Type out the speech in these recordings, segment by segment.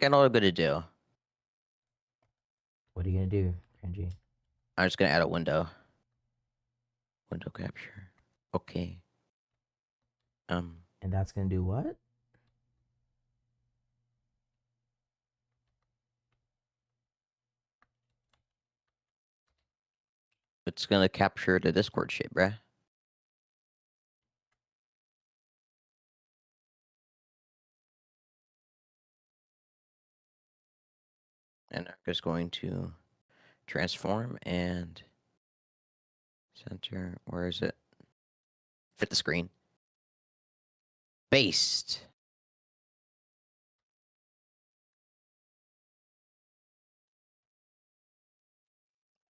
I know what I'm gonna do. What are you gonna do, Cringy? I'm just gonna add a window. Window capture. Okay. And that's gonna do what? It's gonna capture the Discord shit, bruh. And I'm just going to transform and center. Where is it? Fit the screen. Based.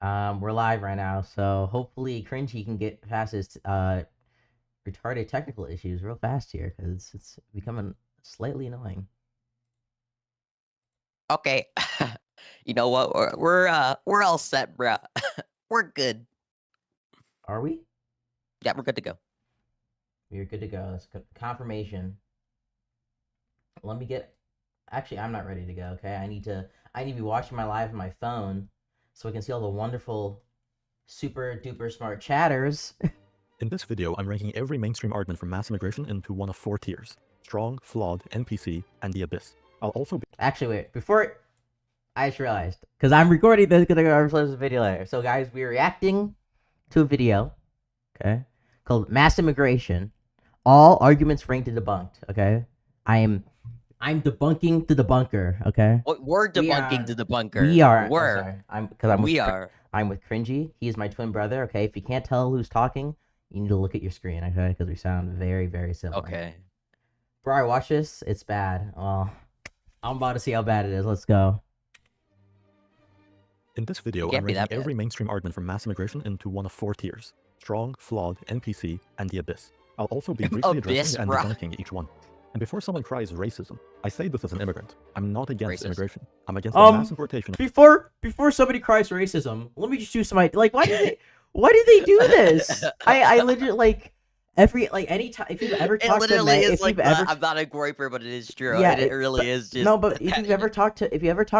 We're live right now, so hopefully Cringy can get past his retarded technical issues real fast here, because it's becoming slightly annoying. Okay. You know what? We're all set, bruh. We're good. Are we? Yeah, we're good to go. We're good to go. That's confirmation. Let me get. Actually, I'm not ready to go. Okay, I need to be watching my live on my phone, so I can see all the wonderful, super duper smart chatters. In this video, I'm ranking every mainstream argument for mass immigration into one of 4 tiers: strong, flawed, NPC, and the abyss. I'll also be— Actually, wait, before I just realized, because I'm recording this, gonna go upload this video later. So, guys, we're reacting to a video, okay, called Mass Immigration. All arguments ranked and debunked. Okay, I'm debunking the debunker. Okay, We're debunking the debunker. we are. We're. Oh, sorry. I'm We are. with Cringy. He is my twin brother. Okay, if you can't tell who's talking, you need to look at your screen. Okay, because we sound very, very similar. Okay. Bro, I watch this. It's bad. Well, I'm about to see how bad it is. Let's go. In this video, I'm Can't be ranking that every mainstream argument for mass immigration into one of 4 tiers: strong, flawed, NPC, and the abyss. I'll also be briefly Abyss, addressing and bruh. debunking each one. And before someone cries racism, I say this as an immigrant. I'm not against Racist. immigration. I'm against the mass importation. Before somebody cries racism, let me just do some like why do they do this? I legit like anytime if you've ever It talked to literally Meg, is if like you've ever I'm not a groiper, but it is true. Yeah, it really is just no, but if you ever talk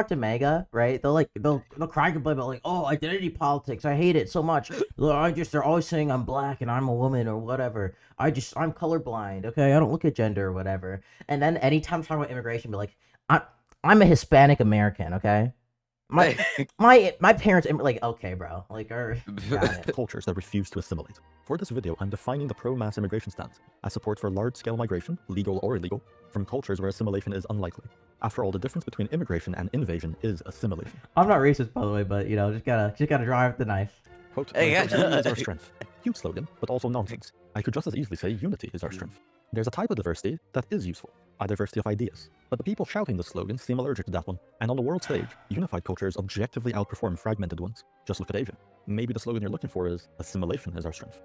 to Mega, right? They'll cry and complain about like, oh, identity politics. I hate it so much. They're always saying I'm black and I'm a woman or whatever. I'm colorblind. Okay, I don't look at gender or whatever. And then anytime talking about immigration, be like, I'm a Hispanic American. Okay, my parents like, okay, bro, like, got it. cultures that refuse to assimilate. For this video, I'm defining the pro-mass immigration stance as support for large-scale migration, legal or illegal, from cultures where assimilation is unlikely. After all, the difference between immigration and invasion is assimilation. I'm not racist, by the way, but just gotta drive the knife. Quote, "Diversity is our strength." Cute slogan, but also nonsense. I could just as easily say unity is our strength. There's a type of diversity that is useful, a diversity of ideas. But the people shouting the slogan seem allergic to that one. And on the world stage, unified cultures objectively outperform fragmented ones. Just look at Asia. Maybe the slogan you're looking for is assimilation is our strength.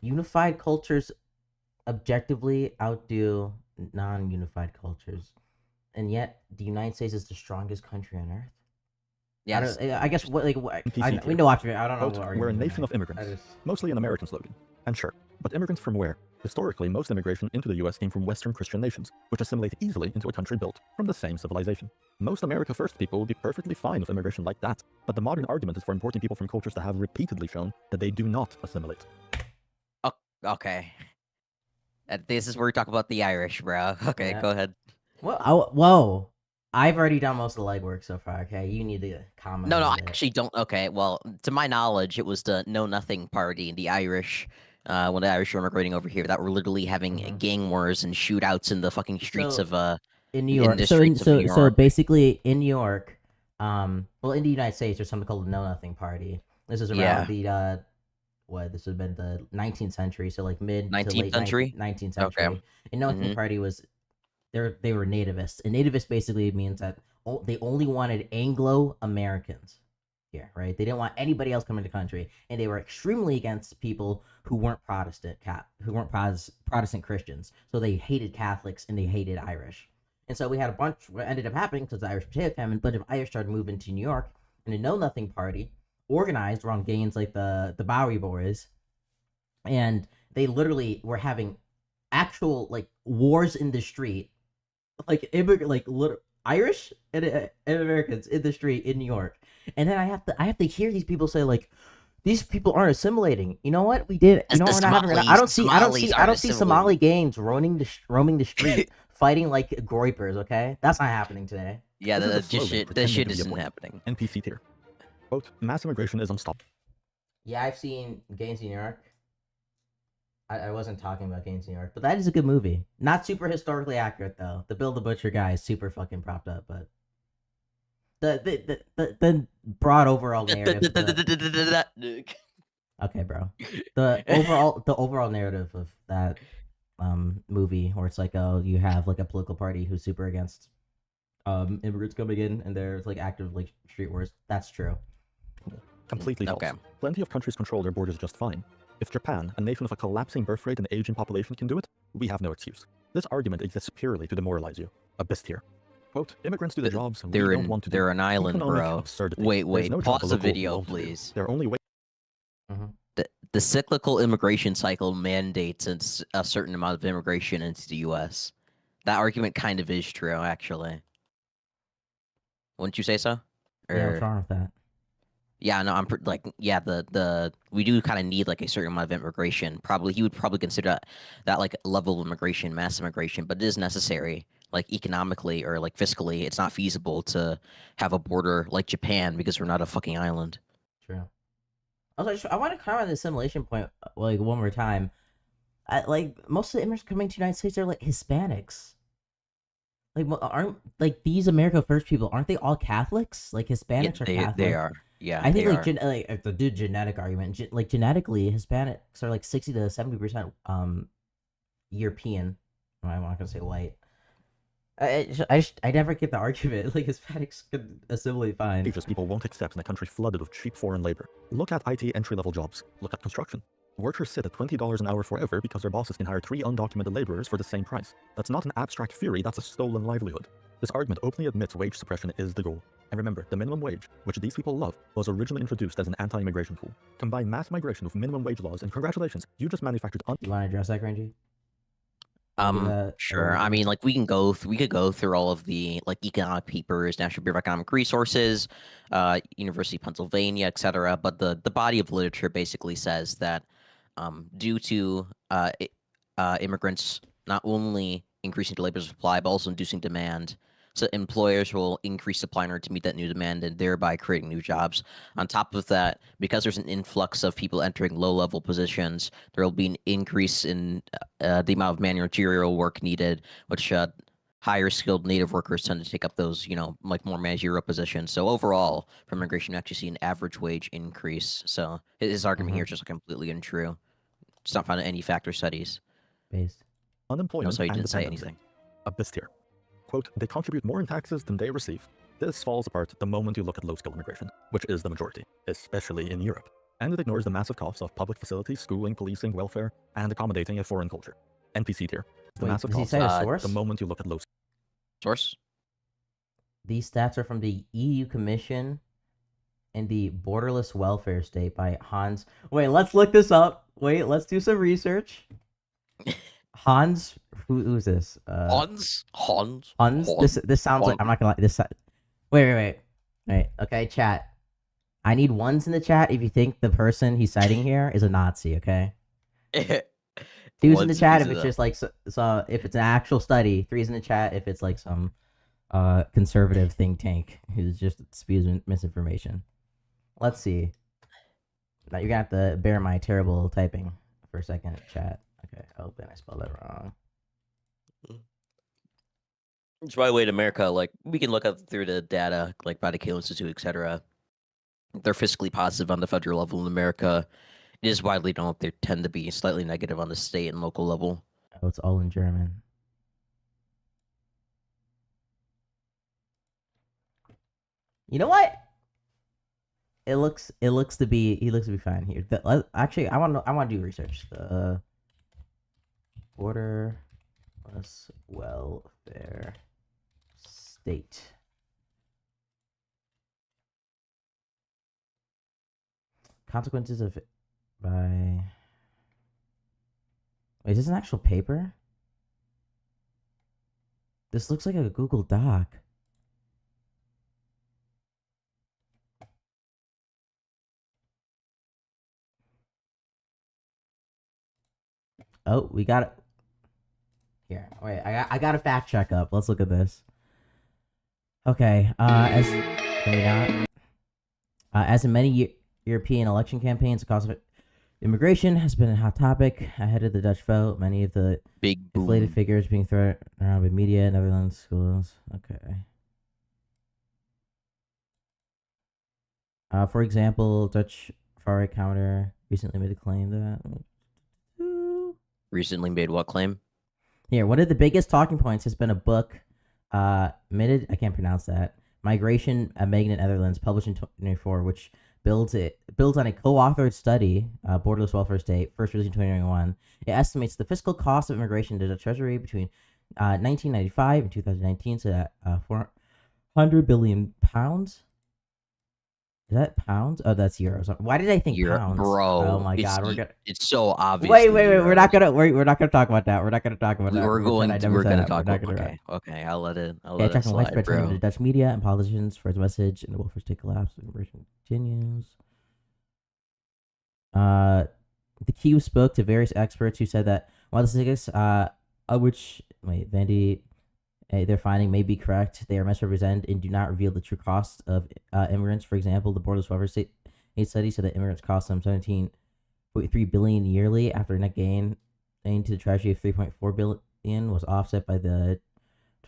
Unified cultures objectively outdo non-unified cultures, and yet the United States is the strongest country on earth. Yes. I guess what we know after I don't know. Quote, "We're a nation of immigrants." Mostly an American slogan. And sure, but immigrants from where? Historically, most immigration into the US came from Western Christian nations, which assimilate easily into a country built from the same civilization. Most America First people would be perfectly fine with immigration like that, but the modern argument is for importing people from cultures that have repeatedly shown that they do not assimilate. Okay. This is where we talk about the Irish, bro. Okay, Yeah. go ahead. Whoa. I've already done most of the legwork so far. Okay, you need to comment. No, I actually don't. Okay, well, to my knowledge, it was the Know Nothing Party in the Irish. When the Irish were immigrating over here, that were literally having gang wars and shootouts in the fucking streets of in New York. So basically in New York, well, in the United States, there's something called the Know Nothing Party. This is around the this would have been the 19th century, so like mid 19th to late century? 19th century. Okay. And Know Nothing Party was they were nativists, and nativist basically means that they only wanted Anglo Americans here, right? They didn't want anybody else coming to the country, and they were extremely against people who weren't Protestant Christians. So they hated Catholics and they hated Irish. And so we had a bunch. What ended up happening, because the Irish potato famine, a bunch of Irish started moving to New York, and the Know Nothing Party organized around gangs like the Bowery Boys, and they literally were having actual like wars in the street, like Irish and Americans in the street in New York, and then I have to hear these people say like, these people aren't assimilating. You know what? We did. You know what? We're not having. I don't see Somali gangs roaming the street fighting like groypers. Okay, that's not happening today. Yeah, This is a that slogan shit pretending to be a isn't point. happening. NPC tier. Quote, mass immigration is unstoppable. Yeah, I've seen Gangs in New York. I wasn't talking about Gangs in New York, but that is a good movie. Not super historically accurate though. The Bill the Butcher guy is super fucking propped up, but the broad overall narrative. Okay, bro. The overall narrative of that movie where it's like, oh, you have like a political party who's super against immigrants coming in and there's like active like street wars. That's true. Completely false. Okay. Plenty of countries control their borders just fine. If Japan, a nation with a collapsing birth rate and aging population, can do it, we have no excuse. This argument exists purely to demoralize you. Abyss tier. Quote, immigrants do the jobs we don't want to do. They're an island, Economic bro. absurdity. Wait, There's no job pause a the local video, won't do. please. Their only way The cyclical immigration cycle mandates a certain amount of immigration into the U.S. That argument kind of is true, actually. Wouldn't you say so? Yeah, what's wrong with that? Yeah, no, the we do kind of need like a certain amount of immigration. Probably he would probably consider that like level of immigration, mass immigration, but it is necessary. Like economically or like fiscally, it's not feasible to have a border like Japan because we're not a fucking island. True. Also, I want to comment on the assimilation point like one more time. Like most of the immigrants coming to the United States are like Hispanics. Like aren't like these America First people? Aren't they all Catholics? Like Hispanics are Catholic. They are. Yeah, I think they like are. like if the dude genetic argument, like genetically, Hispanics are like 60 to 70% European. I'm not gonna say white. I never get the argument. Like Hispanics could assimilate fine. just people won't accept in a country flooded with cheap foreign labor. Look at IT entry-level jobs. Look at construction. Workers sit at $20 an hour forever because their bosses can hire 3 undocumented laborers for the same price. That's not an abstract theory, that's a stolen livelihood. This argument openly admits wage suppression is the goal. And remember, the minimum wage, which these people love, was originally introduced as an anti-immigration tool. Combine mass migration with minimum wage laws, and congratulations, you just manufactured You want to address that, Grangy? Sure. I mean, like we could go through all of the like economic papers, National Bureau of Economic Resources, University of Pennsylvania, etc. But the body of literature basically says that due to immigrants not only increasing the labor supply but also inducing demand, so employers will increase supply in order to meet that new demand and thereby creating new jobs. On top of that, because there's an influx of people entering low-level positions, there will be an increase in the amount of managerial work needed, which higher skilled native workers tend to take up those, like more managerial positions. So overall, from immigration, you actually see an average wage increase. So his argument here is just completely untrue. It's not found in any factor studies. Based. unemployment So he and didn't say dependency. anything. Abyss tier. Quote, they contribute more in taxes than they receive. This falls apart the moment you look at low-skill immigration, which is the majority, especially in Europe. And it ignores the massive costs of public facilities, schooling, policing, welfare, and accommodating a foreign culture. NPC tier. The Wait, massive does he costs say a source? the moment you look at low Source? These stats are from the EU Commission and the Borderless Welfare State by Hans. Wait, let's look this up. Wait, let's do some research. Hans, who's this? Hans? Hans. This sounds like, I'm not gonna lie. Wait. Okay, chat. I need ones in the chat if you think the person he's citing here is a Nazi. Okay. Twos in the chat if it's just like so if it's an actual study. Threes in the chat if it's like some conservative think tank who's just spews misinformation. Let's see. Now you're gonna have to bear my terrible typing for a second, chat. Okay, oh, then I spelled that wrong. Which, by the way, in America, like we can look up through the data, like by the Cato Institute, etc. They're fiscally positive on the federal level in America. It is widely known they tend to be slightly negative on the state and local level. Oh, it's all in German. You know what? It looks to be fine here. Actually, I want to do research. The borderless welfare state. Consequences of by. Wait, is this an actual paper? This looks like a Google Doc. Oh, we got it. Here, wait. I got a fact check up. Let's look at this. Okay. As can we not? As in many European election campaigns, the cost of immigration has been a hot topic ahead of the Dutch vote. Many of the Big inflated boom. figures being thrown around by media, Netherlands schools. Okay. For example, Dutch far-right counter recently made a claim that. Recently made what claim? Here, one of the biggest talking points has been a book, I can't pronounce that, Migration at Magnet Netherlands, published in 2024, which builds on a co-authored study, Borderless Welfare State, first released in 2021. It estimates the fiscal cost of immigration to the Treasury between 1995 and 2019 to £400 billion. Is that pounds? Oh, that's euros. Why did I think pounds? Bro. Oh my god, we're gonna. It's so obvious. Wait. We're not gonna talk about that. We're not gonna talk about that. We're gonna talk about. Okay. Okay. I'll let it. Yeah, tracking slide, widespread turnover bro. to Dutch media and politicians for its message, and the welfare state collapse. Immigration continues. The Q spoke to various experts who said that while the statistics, Vandy, their finding may be correct, they are misrepresented and do not reveal the true cost of immigrants. For example, the Borderless Welfare State study said that immigrants cost them $17.3 billion yearly after a net gain to the treasury of $3.4 billion was offset by the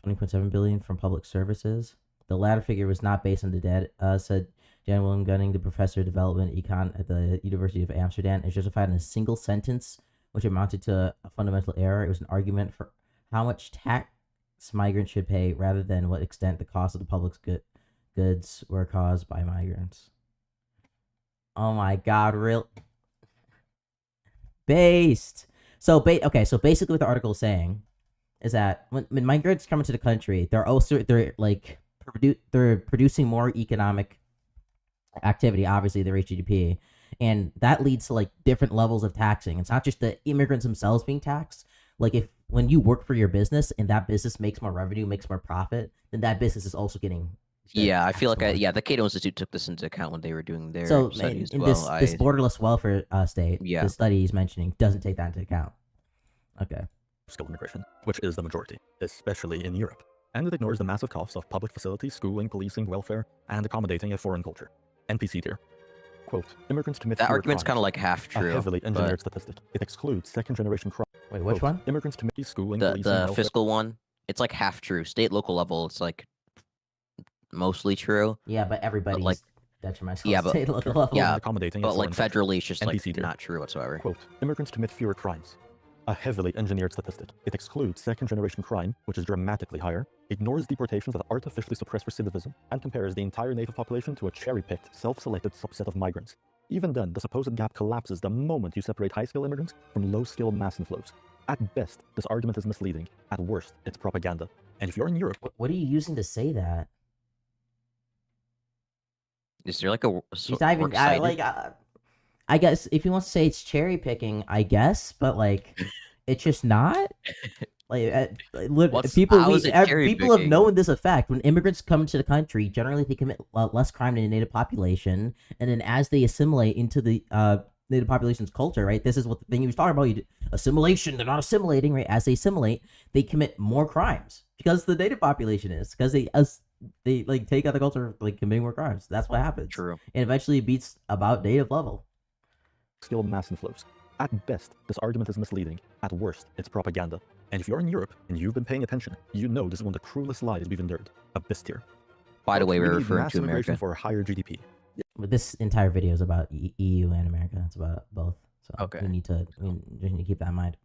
$20.7 billion from public services. The latter figure was not based on the debt, said Jan Willem Gunning, the professor of development econ at the University of Amsterdam. It's justified in a single sentence, which amounted to a fundamental error. It was an argument for how much tax migrants should pay rather than what extent the cost of the public's goods were caused by migrants. Oh my god, real based. So basically what the article is saying is that when migrants come into the country, they're producing more economic activity. Obviously, they raise GDP, and that leads to like different levels of taxing. It's not just the immigrants themselves being taxed. Like when you work for your business and that business makes more revenue, makes more profit, then that business is also getting. Yeah, I feel like more. the Cato Institute took this into account when they were doing their studies. In this borderless welfare state, Yeah. the study he's mentioning doesn't take that into account. Okay. Skilled immigration, which is the majority, especially in Europe. And it ignores the massive costs of public facilities, schooling, policing, welfare, and accommodating a foreign culture. NPC tier. Quote, immigrants commit that fewer argument's kind of crimes. like half A true. heavily but engineered statistic. It excludes second-generation crime. Wait, which one? Immigrants commit schooling, the policing, welfare. fiscal one, it's like half true. State, local level, it's like mostly true. Yeah, but everybody's like- detrimental. yeah, but- state local level. yeah, and accommodating a But like foreign culture. federally, it's just like NPC tier. not true whatsoever. Quote, immigrants commit fewer crimes. A heavily engineered statistic. It excludes second-generation crime, which is dramatically higher, ignores deportations that artificially suppress recidivism, and compares the entire native population to a cherry-picked, self-selected subset of migrants. Even then, the supposed gap collapses the moment you separate high-skill immigrants from low-skill mass inflows. At best, this argument is misleading. At worst, it's propaganda. And if you're in Europe... What are you using to say that? Is there like a He's not even I guess if he wants to say it's cherry picking, I guess, but like it's just not. Like people how is it cherry people have picking? known this effect. When immigrants come into the country, generally they commit less crime than the native population, and then as they assimilate into the native population's culture, right? This is what the thing he was talking about. Assimilation, they're not assimilating, right? As they assimilate, they commit more crimes because the native population is because they like take out the culture, like committing more crimes. That's what happens. True. And eventually it beats about native level. Skilled mass inflows. At best, this argument is misleading. At worst, it's propaganda. And if you're in Europe and you've been paying attention, you know this is one of the cruelest lies we've endured. Abyss tier. By the way, We we're need referring mass to immigration America. for higher GDP. But this entire video is about EU and America. It's about both. So Okay. we just need to keep that in mind.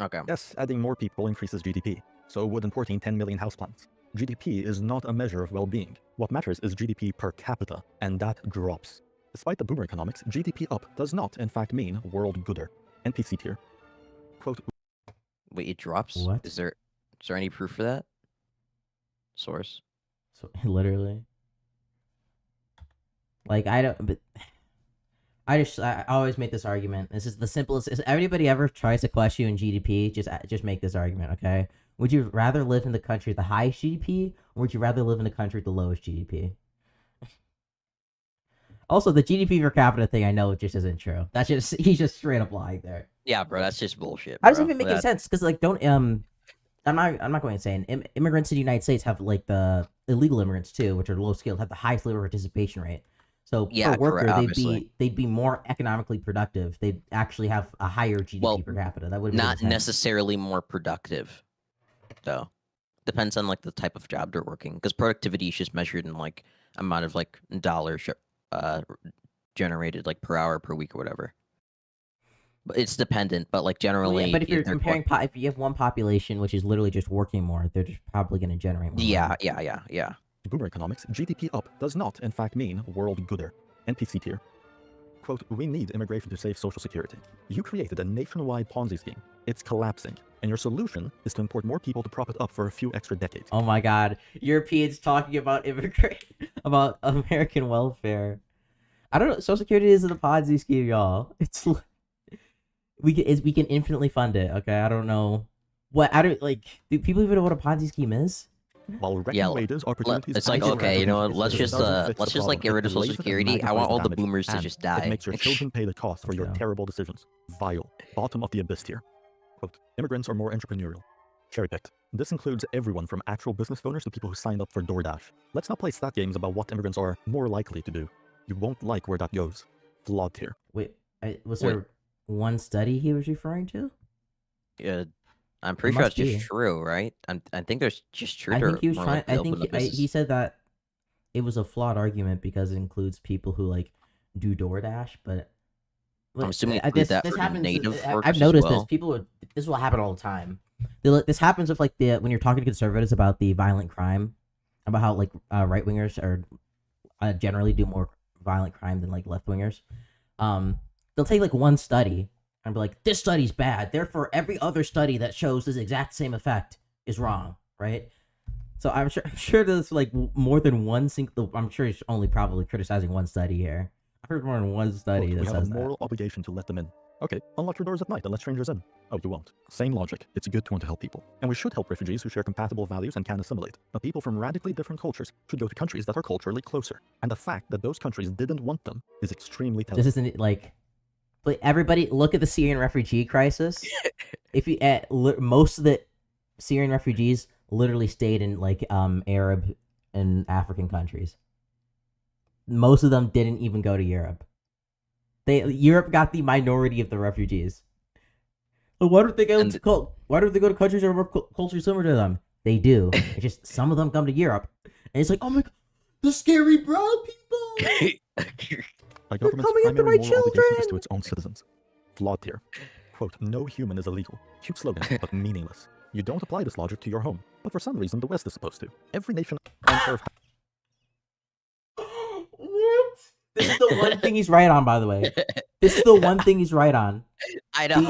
Okay. Yes, adding more people increases GDP. So would importing 10 million houseplants. GDP is not a measure of well-being. What matters is GDP per capita, and that drops. Despite the boomer economics, GDP up does not, in fact, mean world gooder. NPC tier. Quote, Wait, it drops? What? Is there any proof for that? Source. So literally, like I always make this argument. This is the simplest. If anybody ever tries to question GDP, just make this argument, okay? Would you rather live in the country with the highest GDP, or would you rather live in the country with the lowest GDP? Also, the GDP per capita thing, I know, just isn't true. He's just straight up lying there. Yeah, bro, that's just bullshit, How does it bro. even make any That- sense? Because like, don't I'm not going insane. Immigrants in the United States have like the illegal immigrants too, which are low skilled, have the highest labor participation rate. So per Yeah, correct, worker, obviously. they'd be more economically productive. They'd actually have a higher GDP Well, per capita. That would make Not sense. necessarily more productive, though. Depends on like the type of job they're working, because productivity is just measured in like amount of like dollars generated like per hour, per week, or whatever. But it's dependent. But like Well, generally, yeah, but if you're they're comparing, if you have one population which is literally just working more, they're just probably going to generate more. yeah, money. yeah. Boomer economics, GDP up does not, in fact, mean world gooder. NPC tier. Quote, we need immigration to save Social Security. You created a nationwide Ponzi scheme. It's collapsing. And your solution is to import more people to prop it up for a few extra decades. Oh my God, Europeans talking about about American welfare. I don't know. Social Security isn't a Ponzi scheme, y'all. It's we can infinitely fund it. Okay, I don't know what I don't like. Do people even know what a Ponzi scheme is? While wrecking Yeah, wages, opportunities, It's like, and okay, you know what? opportunities, Let's it just doesn't fix the let's just like problem. get rid It of Social delays it and Security. I want magnifies all the damage, boomers to and just It die. makes your children pay the cost for your Yeah. terrible decisions. Vile. Bottom of the abyss tier. Quote, immigrants are more entrepreneurial. Cherry picked. This includes everyone from actual business owners to people who signed up for DoorDash. Let's not play stat games about what immigrants are more likely to do. You won't like where that goes. Flawed tier. Wait, was there one study he was referring to? Yeah, I'm pretty sure must that's just be. true, right? I think there's just true. I to think he was more trying. likely I open think a he business. said that it was a flawed argument because it includes people who like do DoorDash, but I'm assuming I include guess that this for the happens. native workers I've as noticed well. this. This will happen all the time. This happens with like when you're talking to conservatives about the violent crime, about how like right wingers are generally do more violent crime than like left wingers. They'll take like one study and be like, "This study's bad. Therefore, every other study that shows this exact same effect is wrong." Right? So I'm sure there's like more than one single. I'm sure he's only probably criticizing one study here. I've heard more than one Quote, study we that have a says that. moral obligation to let them in. Okay, unlock your doors at night and let strangers in. Oh, you won't. Same logic. It's good to want to help people. And we should help refugees who share compatible values and can assimilate. But people from radically different cultures should go to countries that are culturally closer. And the fact that those countries didn't want them is extremely telling. This isn't like, but everybody look at the Syrian refugee crisis. If you most of the Syrian refugees literally stayed in like Arab and African countries. Most of them didn't even go to Europe. Europe got the minority of the refugees. But why don't they go to countries that are more culturally similar to them? They do. It's just some of them come to Europe, and it's like, oh my god, the scary brown people. A government's coming after primary my moral obligation is children! to its own citizens. Flawed tier. Quote, no human is illegal. Cute slogan, but meaningless. You don't apply this logic to your home, but for some reason the West is supposed to. Every nation on Earth. What? This is the one thing he's right on, by the way. This is the one thing he's right on. I The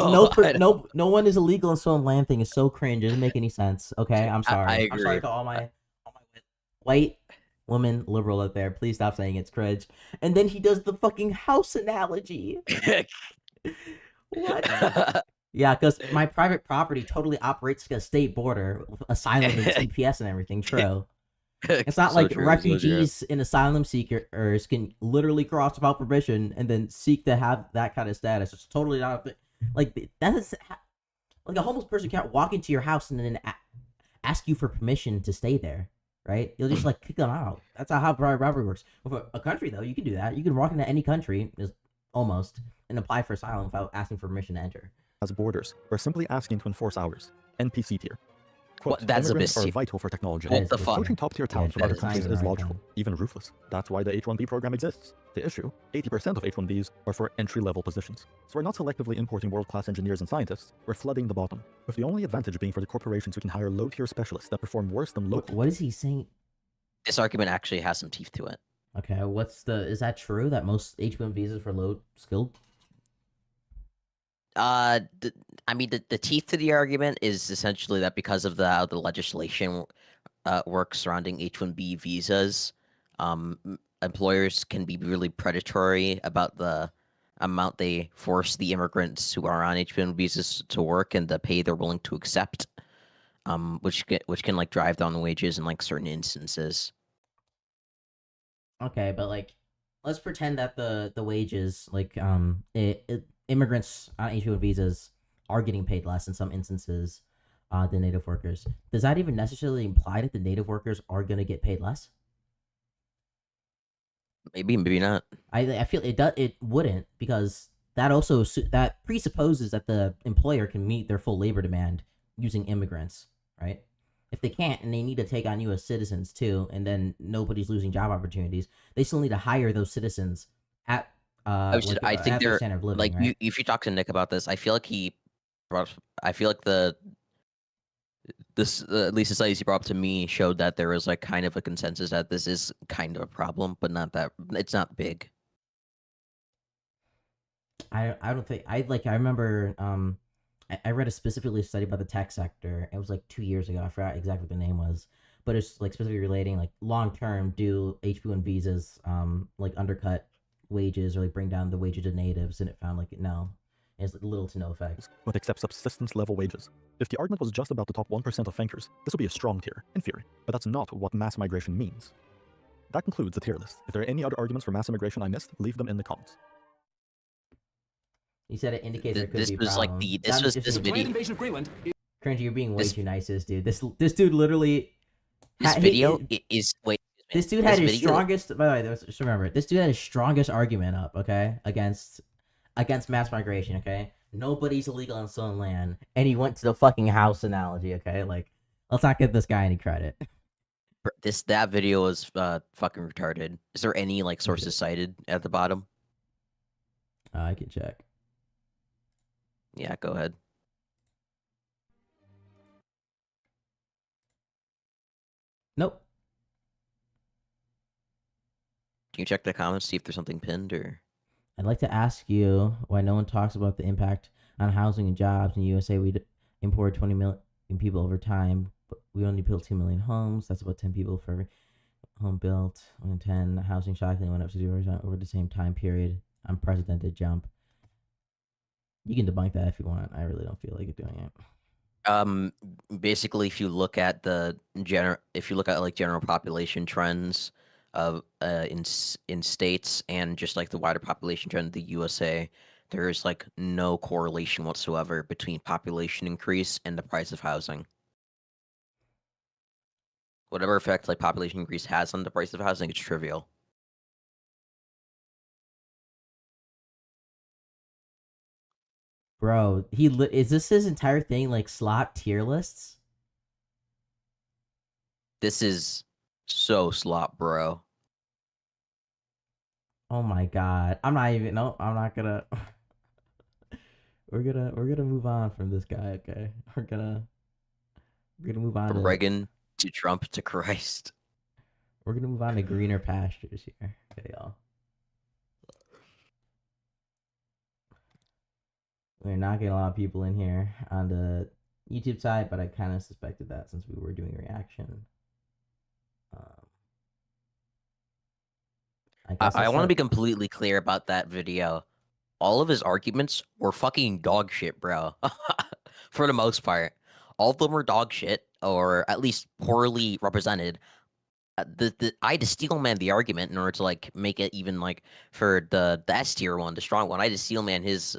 know. no one is illegal in stolen land thing is so cringe. It doesn't make any sense. Okay, I'm sorry. I I'm sorry agree. to all my white women liberal out there. Please stop saying it's cringe. And then he does the fucking house analogy. What? Yeah, because my private property totally operates like a state border, with asylum and TPS and everything. True. It's not So like true, so true. refugees and asylum seekers can literally cross without permission and then seek to have that kind of status. It's totally not like that is like a homeless person can't walk into your house and then ask you for permission to stay there, right? You'll just like kick them out. That's how private robbery works. With a country though, you can do that. You can walk into any country, just almost, and apply for asylum without asking for permission to enter. Has borders. We're simply asking to enforce ours. NPC tier. Quote, What? That's a immigrants are bit- vital for technology. What the fuck? Poaching top-tier talent from that other is not countries even is the right logical, thing. even ruthless. That's why the H-1B program exists. The issue, 80% of H-1Bs are for entry-level positions. So we're not selectively importing world-class engineers and scientists, we're flooding the bottom. With the only advantage being for the corporations who can hire low-tier specialists that perform worse than local. What is he saying? This argument actually has some teeth to it. Okay, is that true that most H1 visas for low skilled? I mean, the teeth to the argument is essentially that because of how the legislation works surrounding H-1B visas, employers can be really predatory about the amount they force the immigrants who are on H-1B visas to work and the pay they're willing to accept, which can like drive down wages in like certain instances. Okay, but like, let's pretend that the wages like immigrants on H-1B visas are getting paid less in some instances than native workers. Does that even necessarily imply that the native workers are going to get paid less? Maybe, maybe not. I feel it wouldn't, because that presupposes that the employer can meet their full labor demand using immigrants, right? If they can't and they need to take on U.S. citizens too, and then nobody's losing job opportunities, they still need to hire those citizens at I think at their they're standard of living, like right? if you talk to Nick about this, I feel like I feel like this at least the studies he brought up to me showed that there was like kind of a consensus that this is kind of a problem, but not that it's not big. I don't think I remember I read a specifically study about the tech sector. It was like 2 years ago. I forgot exactly what the name was, but it's like specifically relating like long term do H1 visas like undercut wages or like bring down the wages of natives, and it found like no, it's little to no effect. but accept subsistence-level wages. If the argument was just about the top 1% of thinkers, this would be a strong tier, in theory. But that's not what mass migration means. That concludes the tier list. If there are any other arguments for mass immigration I missed, leave them in the comments. He said it indicates there could This be a was like problem. this video. Invasion of Greenland. Cringy, you're being way this- too nice to this dude. This dude literally. This video is wait. This dude had this his video- strongest. By the way, just remember, this dude had his strongest argument up. Okay, against mass migration. Okay, nobody's illegal on stolen land, and he went to the fucking house analogy. Okay, like let's not give this guy any credit. That video was fucking retarded. Is there any like sources cited at the bottom? I can check. Yeah, go ahead. Nope. Can you check the comments, see if there's something pinned or? I'd like to ask you why no one talks about the impact on housing and jobs in the USA. We import 20 million people over time, but we only built 2 million homes. That's about 10 people for every home built. 1 in 10 housing shockingly went up 0% over the same time period. Unprecedented jump. You can debunk that if you want. I really don't feel like doing it. Basically, if you look at like general population trends of in states and just like the wider population trend of the USA, there is like no correlation whatsoever between population increase and the price of housing. Whatever effect like population increase has on the price of housing, it's trivial. Bro, is this his entire thing like slot tier lists? This is so slop, bro. Oh my god. I'm not gonna we're gonna move on from this guy, okay? We're gonna move on From to Reagan to Trump to Christ. we're gonna move on to greener pastures here. Okay, y'all. We're not getting a lot of people in here on the YouTube side, but I kind of suspected that since we were doing reaction. I want to be completely clear about that video. All of his arguments were fucking dog shit, bro. For the most part, all of them were dog shit, or at least poorly represented. I had to steel man the argument in order to like make it even like for the S tier one, the strong one. I had to steel man his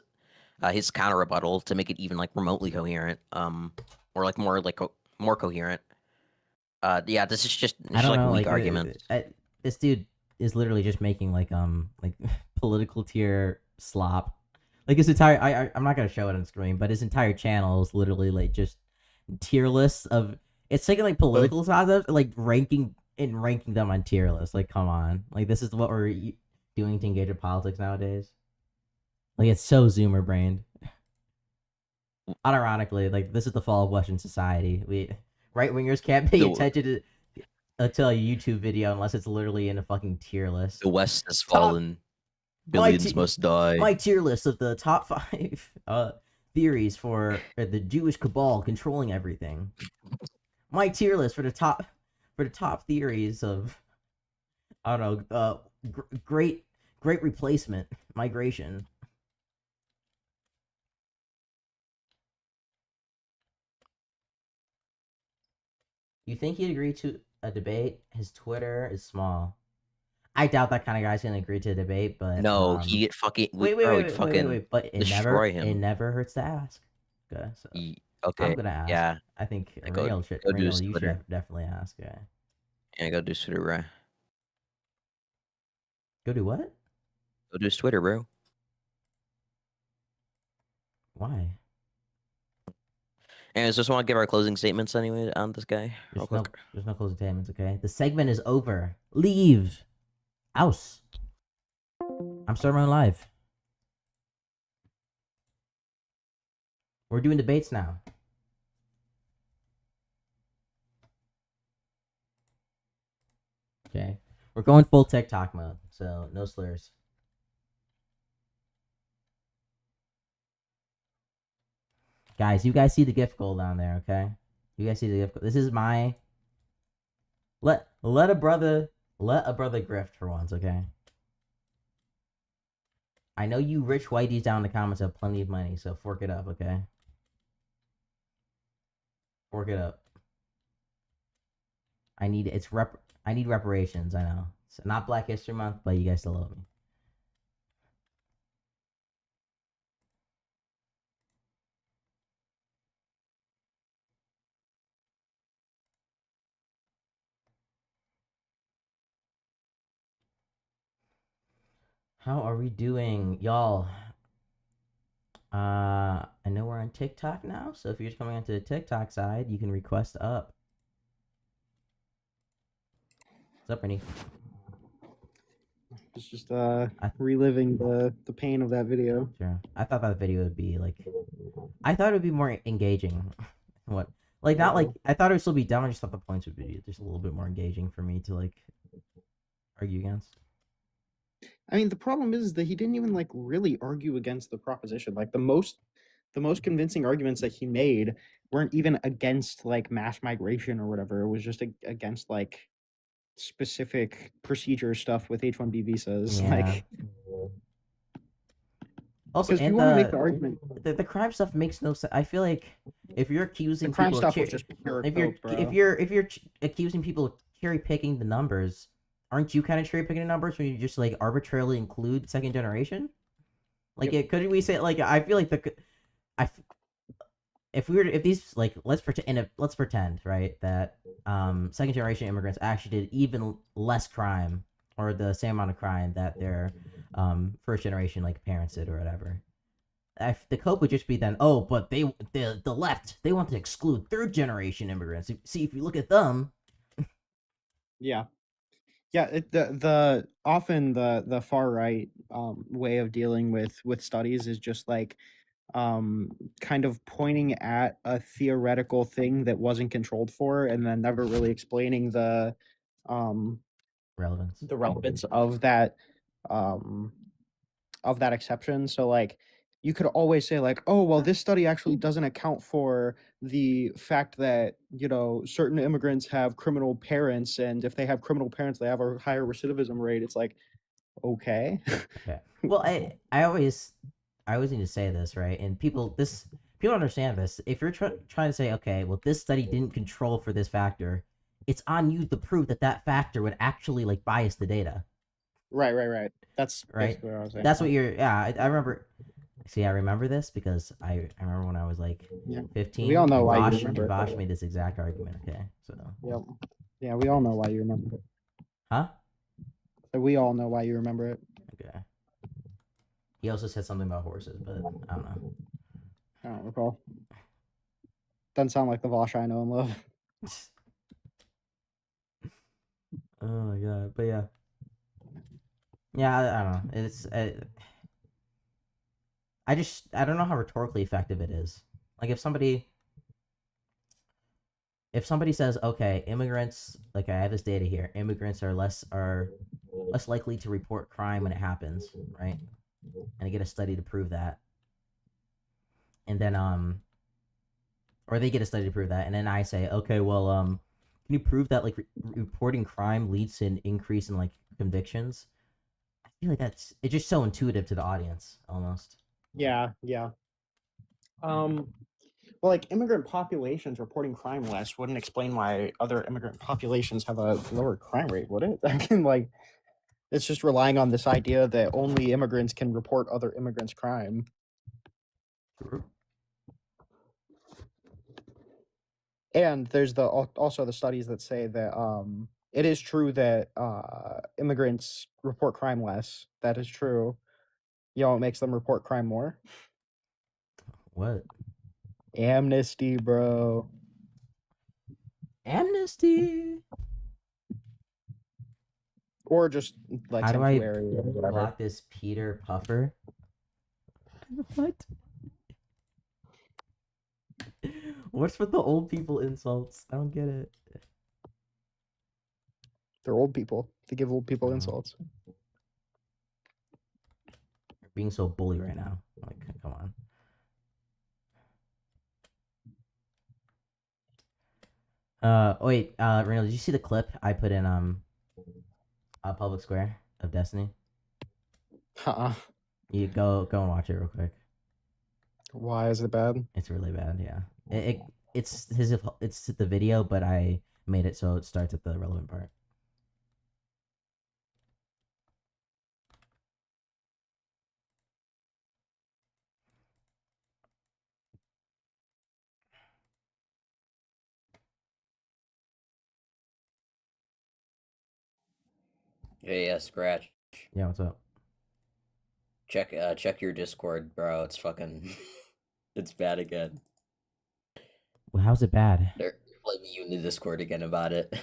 counter rebuttal to make it even like remotely coherent, or like more coherent. Yeah, this is just I don't know, weak like arguments. this dude is literally just making like political tier slop. Like his entire I'm not gonna show it on screen, but his entire channel is literally like just tier lists of it's taking like political concepts like ranking them on tier lists. Like come on, like this is what we're doing to engage in politics nowadays. Like it's so Zoomer brained. Unironically, like this is the fall of Western society. We right wingers can't pay attention to a YouTube video unless it's literally in a fucking tier list. The West has fallen. Billions must die. My tier list of the top 5 theories for the Jewish cabal controlling everything. My tier list for the top theories of I don't know, great replacement migration. You think he'd agree to a debate? His Twitter is small. I doubt that kind of guy's gonna agree to debate, but No, he fucking wait, bro, he'd fucking but it destroy it him. never hurts to ask. Okay, so Okay, I'm gonna ask. yeah. I think Go Real do you should Twitter. definitely ask. Yeah. Yeah, go do Twitter, bro. Go do what? Go do Twitter, bro. Why? And just want to give our closing statements anyway on this guy, real quick. There's no closing statements. Okay, the segment is over. Leave. Aus. I'm starting my own live. We're doing debates now. Okay. We're going full TikTok mode, so no slurs. Guys, you guys see the gift goal down there, okay? You guys see the gift goal. This is my let a brother grift for once, okay? I know you rich whiteys down in the comments have plenty of money, so fork it up, okay? Fork it up. I need reparations, I know. It's not Black History Month, but you guys still love me. How are we doing, y'all? I know we're on TikTok now, so if you're just coming onto the TikTok side, you can request up. What's up, Ernie? It's just reliving the pain of that video. Sure. I thought that video would be like, I thought it would be more engaging. What? Like, not like, I thought it would still be dumb. I just thought the points would be just a little bit more engaging for me to like argue against. I mean, the problem is that he didn't even like really argue against the proposition. Like the most convincing arguments that he made weren't even against like mass migration or whatever. It was just against like specific procedure stuff with H-1B visas. Yeah. Like, also, because you and want to make the argument. The crime stuff makes no sense. I feel like if you're accusing The crime people stuff of was just pure if coke, bro. you're accusing people of cherry picking the numbers, aren't you kind of cherry picking the numbers when you just like arbitrarily include second generation? Like, Yep. could we say like I feel like if these like let's pretend right that second generation immigrants actually did even less crime or the same amount of crime that their first generation like parents did or whatever. The cope would just be then, oh, but the left, they want to exclude third generation immigrants. See, if you look at them, Yeah. The often the far right way of dealing with studies is just like kind of pointing at a theoretical thing that wasn't controlled for, and then never really explaining the relevance of that exception. So like you could always say like, oh well, this study actually doesn't account for the fact that, you know, certain immigrants have criminal parents, and if they have criminal parents they have a higher recidivism rate. It's like, okay. okay. Well, I always need to say this, right? And people understand this. If you're trying to say, okay, well, this study didn't control for this factor, it's on you to prove that factor would actually like bias the data. Right. That's right. what I was saying. That's what you're. Yeah, I remember. See, I remember this because I remember when I was like 15. We all know why you remember it. Vosh made this exact argument. Okay, so. Yep. Yeah, we all know why you remember it. Huh? So we all know why you remember it. Okay. He also said something about horses, but I don't know. I don't recall. Doesn't sound like the Vosh I know and love. Oh my god! But yeah. Yeah, I don't know. It's I don't know how rhetorically effective it is. Like if somebody says, okay, immigrants, like I have this data here, immigrants are less likely to report crime when it happens, right? And I get a study to prove that. And then or they get a study to prove that, and then I say, okay, well, can you prove that like reporting crime leads to an increase in like convictions? I feel like it's just so intuitive to the audience almost. Yeah. Well, like immigrant populations reporting crime less wouldn't explain why other immigrant populations have a lower crime rate, would it? I mean, like, It's just relying on this idea that only immigrants can report other immigrants' crime. And there's also the studies that say that it is true that immigrants report crime less. That is true. You know what makes them report crime more? What? Amnesty, bro. Amnesty. Or just like How do I sanctuary or whatever. block this Peter Puffer? What? What's with the old people insults? I don't get it. They're old people. They give old people insults. You're being so bully right now. Like, come on. Wait, Reno, did you see the clip I put in Public Square of Destiny? You go and watch it real quick. Why is it bad? It's really bad, yeah. It's the video, but I made it so it starts at the relevant part. Hey, yeah, Scratch. Yeah, what's up? Check your Discord, bro. It's fucking, it's bad again. Well, how's it bad? They're blaming you in the Discord again about it.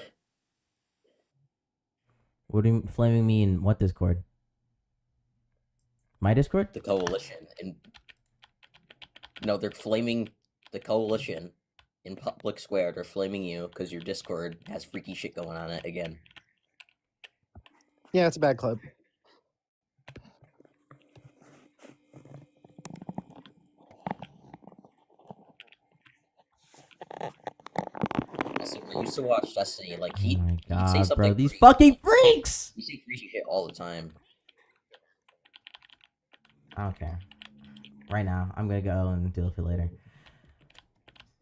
What do you flaming me in what Discord? My Discord? The coalition and no, they're flaming the coalition in Public Square. They're flaming you because your Discord has freaky shit going on it again. Yeah, it's a bad clip. Listen, I used to watch Destiny. Like Oh my he'd say god, something. bro, these freaky. fucking freaks! He say freaky shit all the time. I don't care. Right now, I'm gonna go and deal with it later.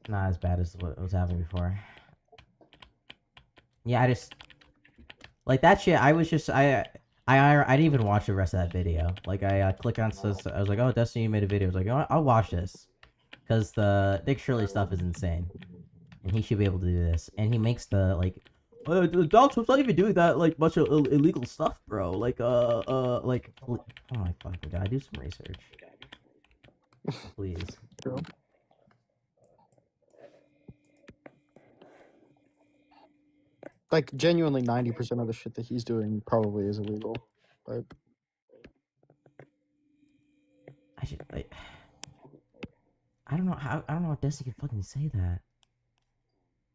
Not as bad as what was happening before. Yeah, I just like that shit. I was just I didn't even watch the rest of that video. Like I clicked on stuff. I was like, oh, Destiny made a video. I was like, you know what? I'll watch this because the Nick Shirley stuff is insane, and he should be able to do this. And he makes the like. Donald Trump's not even doing that like much illegal stuff, bro. Like oh my fucking god, do some research, please. True. Like genuinely 90% of the shit that he's doing probably is illegal. But I should like. I don't know how Destiny can fucking say that.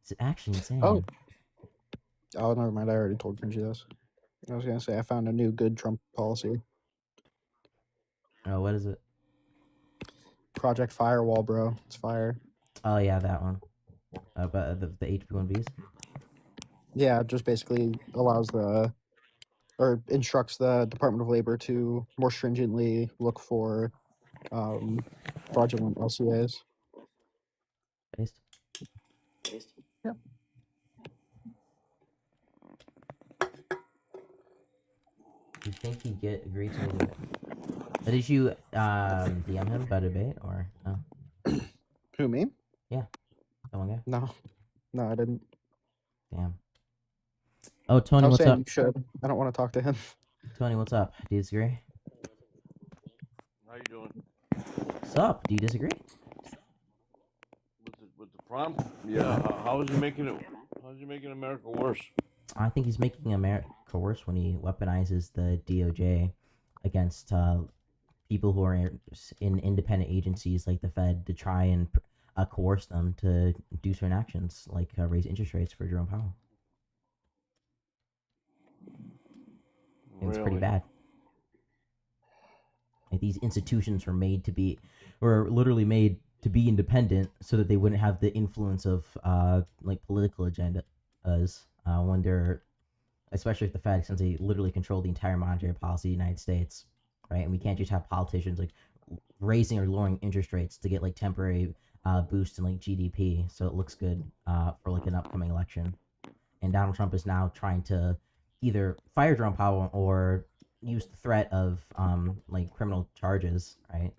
It's actually insane. Oh, never mind. I already told Cringy this. I was gonna say I found a new good Trump policy. Oh, what is it? Project Firewall, bro. It's fire. Oh yeah, that one. But the HP1Vs. Yeah, it just basically allows or instructs the Department of Labor to more stringently look for fraudulent LCAs. Based. Yeah. Do you think he'd get agreed to it? Did you DM him about a debate or no? Who, me? That one guy. No, I didn't. Damn. Oh, Tony, I was what's saying up? you should. I don't want to talk to him. Tony, what's up? Do you disagree? How you doing? What's up? Do you disagree? With the prompt? Yeah. How is he making it? How's he making America worse? I think he's making America worse when he weaponizes the DOJ against people who are in independent agencies like the Fed to try and coerce them to do certain actions, like raise interest rates for Jerome Powell. It's pretty bad. Like these institutions were literally made to be independent so that they wouldn't have the influence of like political agendas when they're, especially with the Fed, since they literally control the entire monetary policy of the United States, right? And we can't just have politicians like raising or lowering interest rates to get like temporary boosts in like GDP, so it looks good for like an upcoming election. And Donald Trump is now trying to either fire Jerome Powell or use the threat of like criminal charges, right,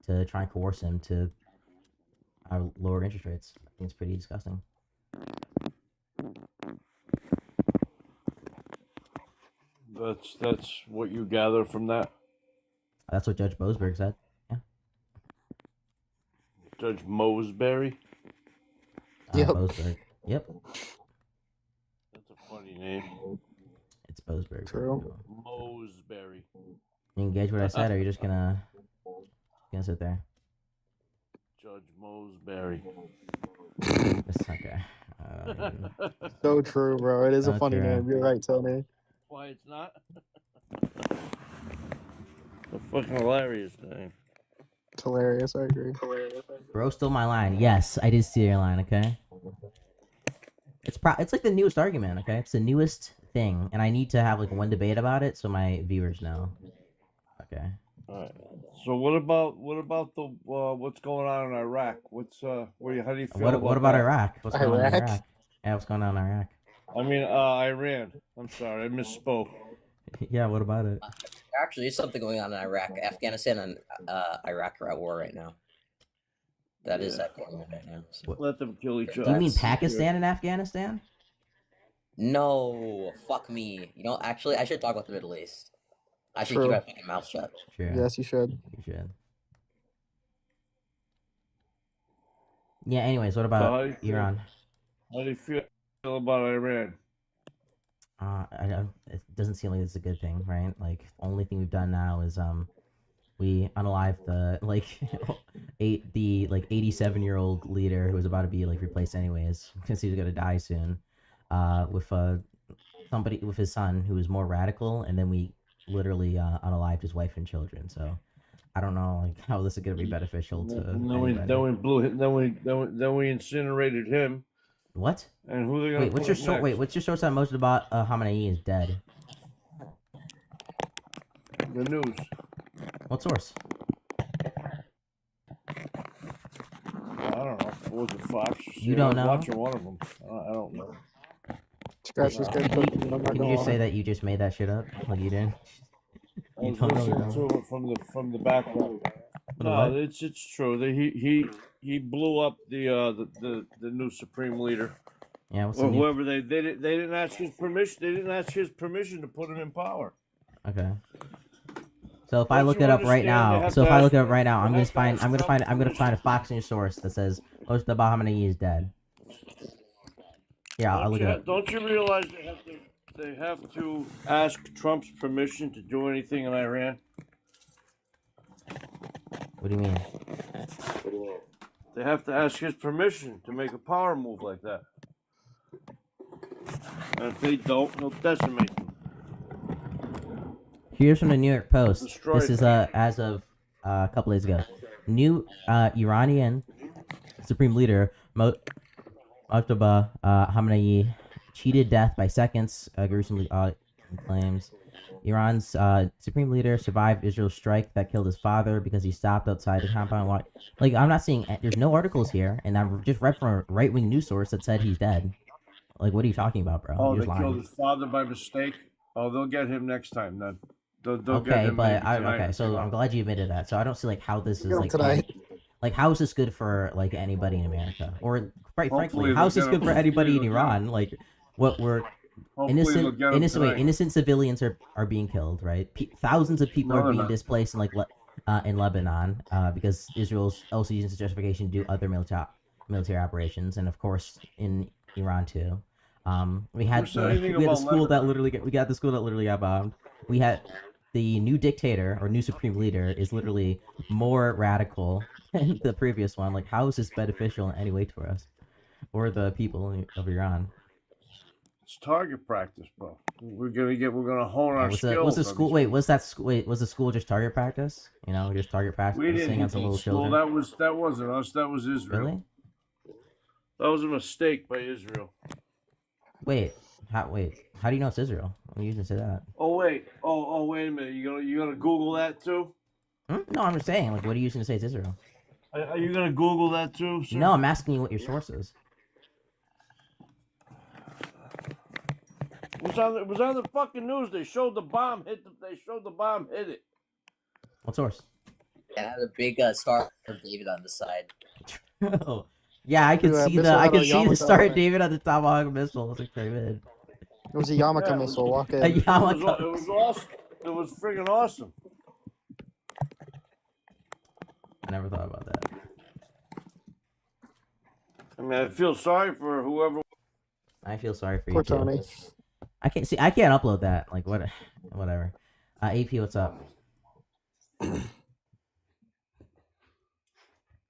to try and coerce him to lower interest rates. I think it's pretty disgusting. That's what you gather from that, That's what Judge Boasberg said. Judge Mosberry. Yep. Boasberg. Yep. That's a funny name, It's Boasberg. True. Mosberry. You engage what I said, or are you just gonna sit there? Judge Mosberry. It's okay. So true, bro. It is a So funny true. name. You're right, Tony. Why it's not? A fucking hilarious name. It's hilarious. I agree. Bro stole my line. Yes, I did steal your line. Okay. It's like the newest argument. Okay, it's the newest thing, and I need to have like one debate about it so my viewers know. Okay. All right. So what about the what's going on in Iraq? What's how do you feel What about that? Iraq? What's going on in Iraq? Iraq? Yeah, what's going on in Iraq? I mean, Iran. I'm sorry, I misspoke. Yeah, what about it? Actually, there's something going on in Iraq. Afghanistan and Iraq are at war right now. That is going on right now. So. Let them kill each other. Do you mean That's- Pakistan and Afghanistan? No, fuck me. You know, actually, I should talk about the Middle East. I should keep True. my fucking mouth shut. Sure. Yes, you should. You should. Yeah. Anyways, what how about do you feel? Iran? How do you feel about Iran? It doesn't seem like it's a good thing, right? Like, only thing we've done now is we unalived the like the 87-year-old leader who was about to be like replaced anyways because he was gonna die soon, with somebody with his son who was more radical, and then we literally unalived his wife and children. So I don't know like how this is gonna be beneficial to Then we incinerated him. What? And who they gonna Wait, what's your source? Wait, what's your source on most about Khamenei is dead? The news. What source? I don't know. What was it, Fox? Or You CNN? don't I was know? watching one of them. I don't know. Scratch this guy. Can you just say that you just made that shit up? Like you didn't? I You was don't know, listening no? to it from the background. the No, what? it's true. He blew up the new supreme leader Yeah, what's or the new? whoever they didn't ask his permission. They didn't ask his permission to put him in power. Okay. So if I Don't look you it up right understand? They now, have so to if I ask- look it up right now, they I'm gonna have to find, ask I'm gonna Trump find, I'm gonna find a Fox News source that says Mustafa Khamenei is dead. Yeah, I'll look it up. Don't you realize they have to ask Trump's permission to do anything in Iran? What do you mean? They have to ask his permission to make a power move like that. And if they don't, he'll decimate them. Here's from the New York Post. Destroy This is them. as of a couple days ago. New Iranian Supreme Leader Mustafa Khamenei cheated death by seconds, gruesomely claims. Iran's Supreme Leader survived Israel's strike that killed his father because he stopped outside the compound. Like, I'm not seeing, there's no articles here, and I've just read from a right-wing news source that said he's dead. Like, what are you talking about, bro? Oh, You're they just killed lying. his father by mistake. Oh, they'll get him next time then. They'll get Okay, him but maybe tonight. okay, so I'm glad you admitted that. So I don't see like how this is Yo, like tonight. like how is this good for like anybody in America, or quite Hopefully frankly, they'll how is this get good him. for anybody in Hopefully they'll get Iran? Like, what we're Hopefully they'll get him tonight. innocent civilians are being killed, right? Thousands of people No, are they're being not. displaced in like in Lebanon because Israel's also using its justification to do other military operations, and of course in Iran too. We had Who said anything we had the about school that Lebanon? literally we got the school that literally got bombed. We had the new dictator or new supreme leader is literally more radical than the previous one. Like, how is this beneficial in any way for us or the people of Iran? It's target practice, bro. We're gonna hone our Was skills. the on school? these Wait, people. was that school? Wait, was the school just target practice? You know, just target practice We didn't on hit some the little school. children. That wasn't us. That was Israel. Really? That was a mistake by Israel. Wait, how do you know it's Israel? I'm usually say that. Oh wait. Oh wait a minute. You gonna Google that too? No, I'm just saying. Like, what are you using to say it's Israel? Are you gonna Google that too? Sir? No, I'm asking you what your source is. It was on the fucking news. They showed the bomb hit. They showed the bomb hit it. What source? It had a big Star of David on the side. Yeah, I can Dude, that see missile I had can a see the Yamaka Star on of it. David on the Tomahawk missile. It's like pretty good. It was a Yamaka Yeah, missile. Walk A in. It was, Yamaka. it was awesome. It was friggin' awesome. I never thought about that. I mean, I feel sorry for whoever. I feel sorry for Poor you too. Tony. I can't see. I can't upload that. Like what? Whatever. AP, what's up?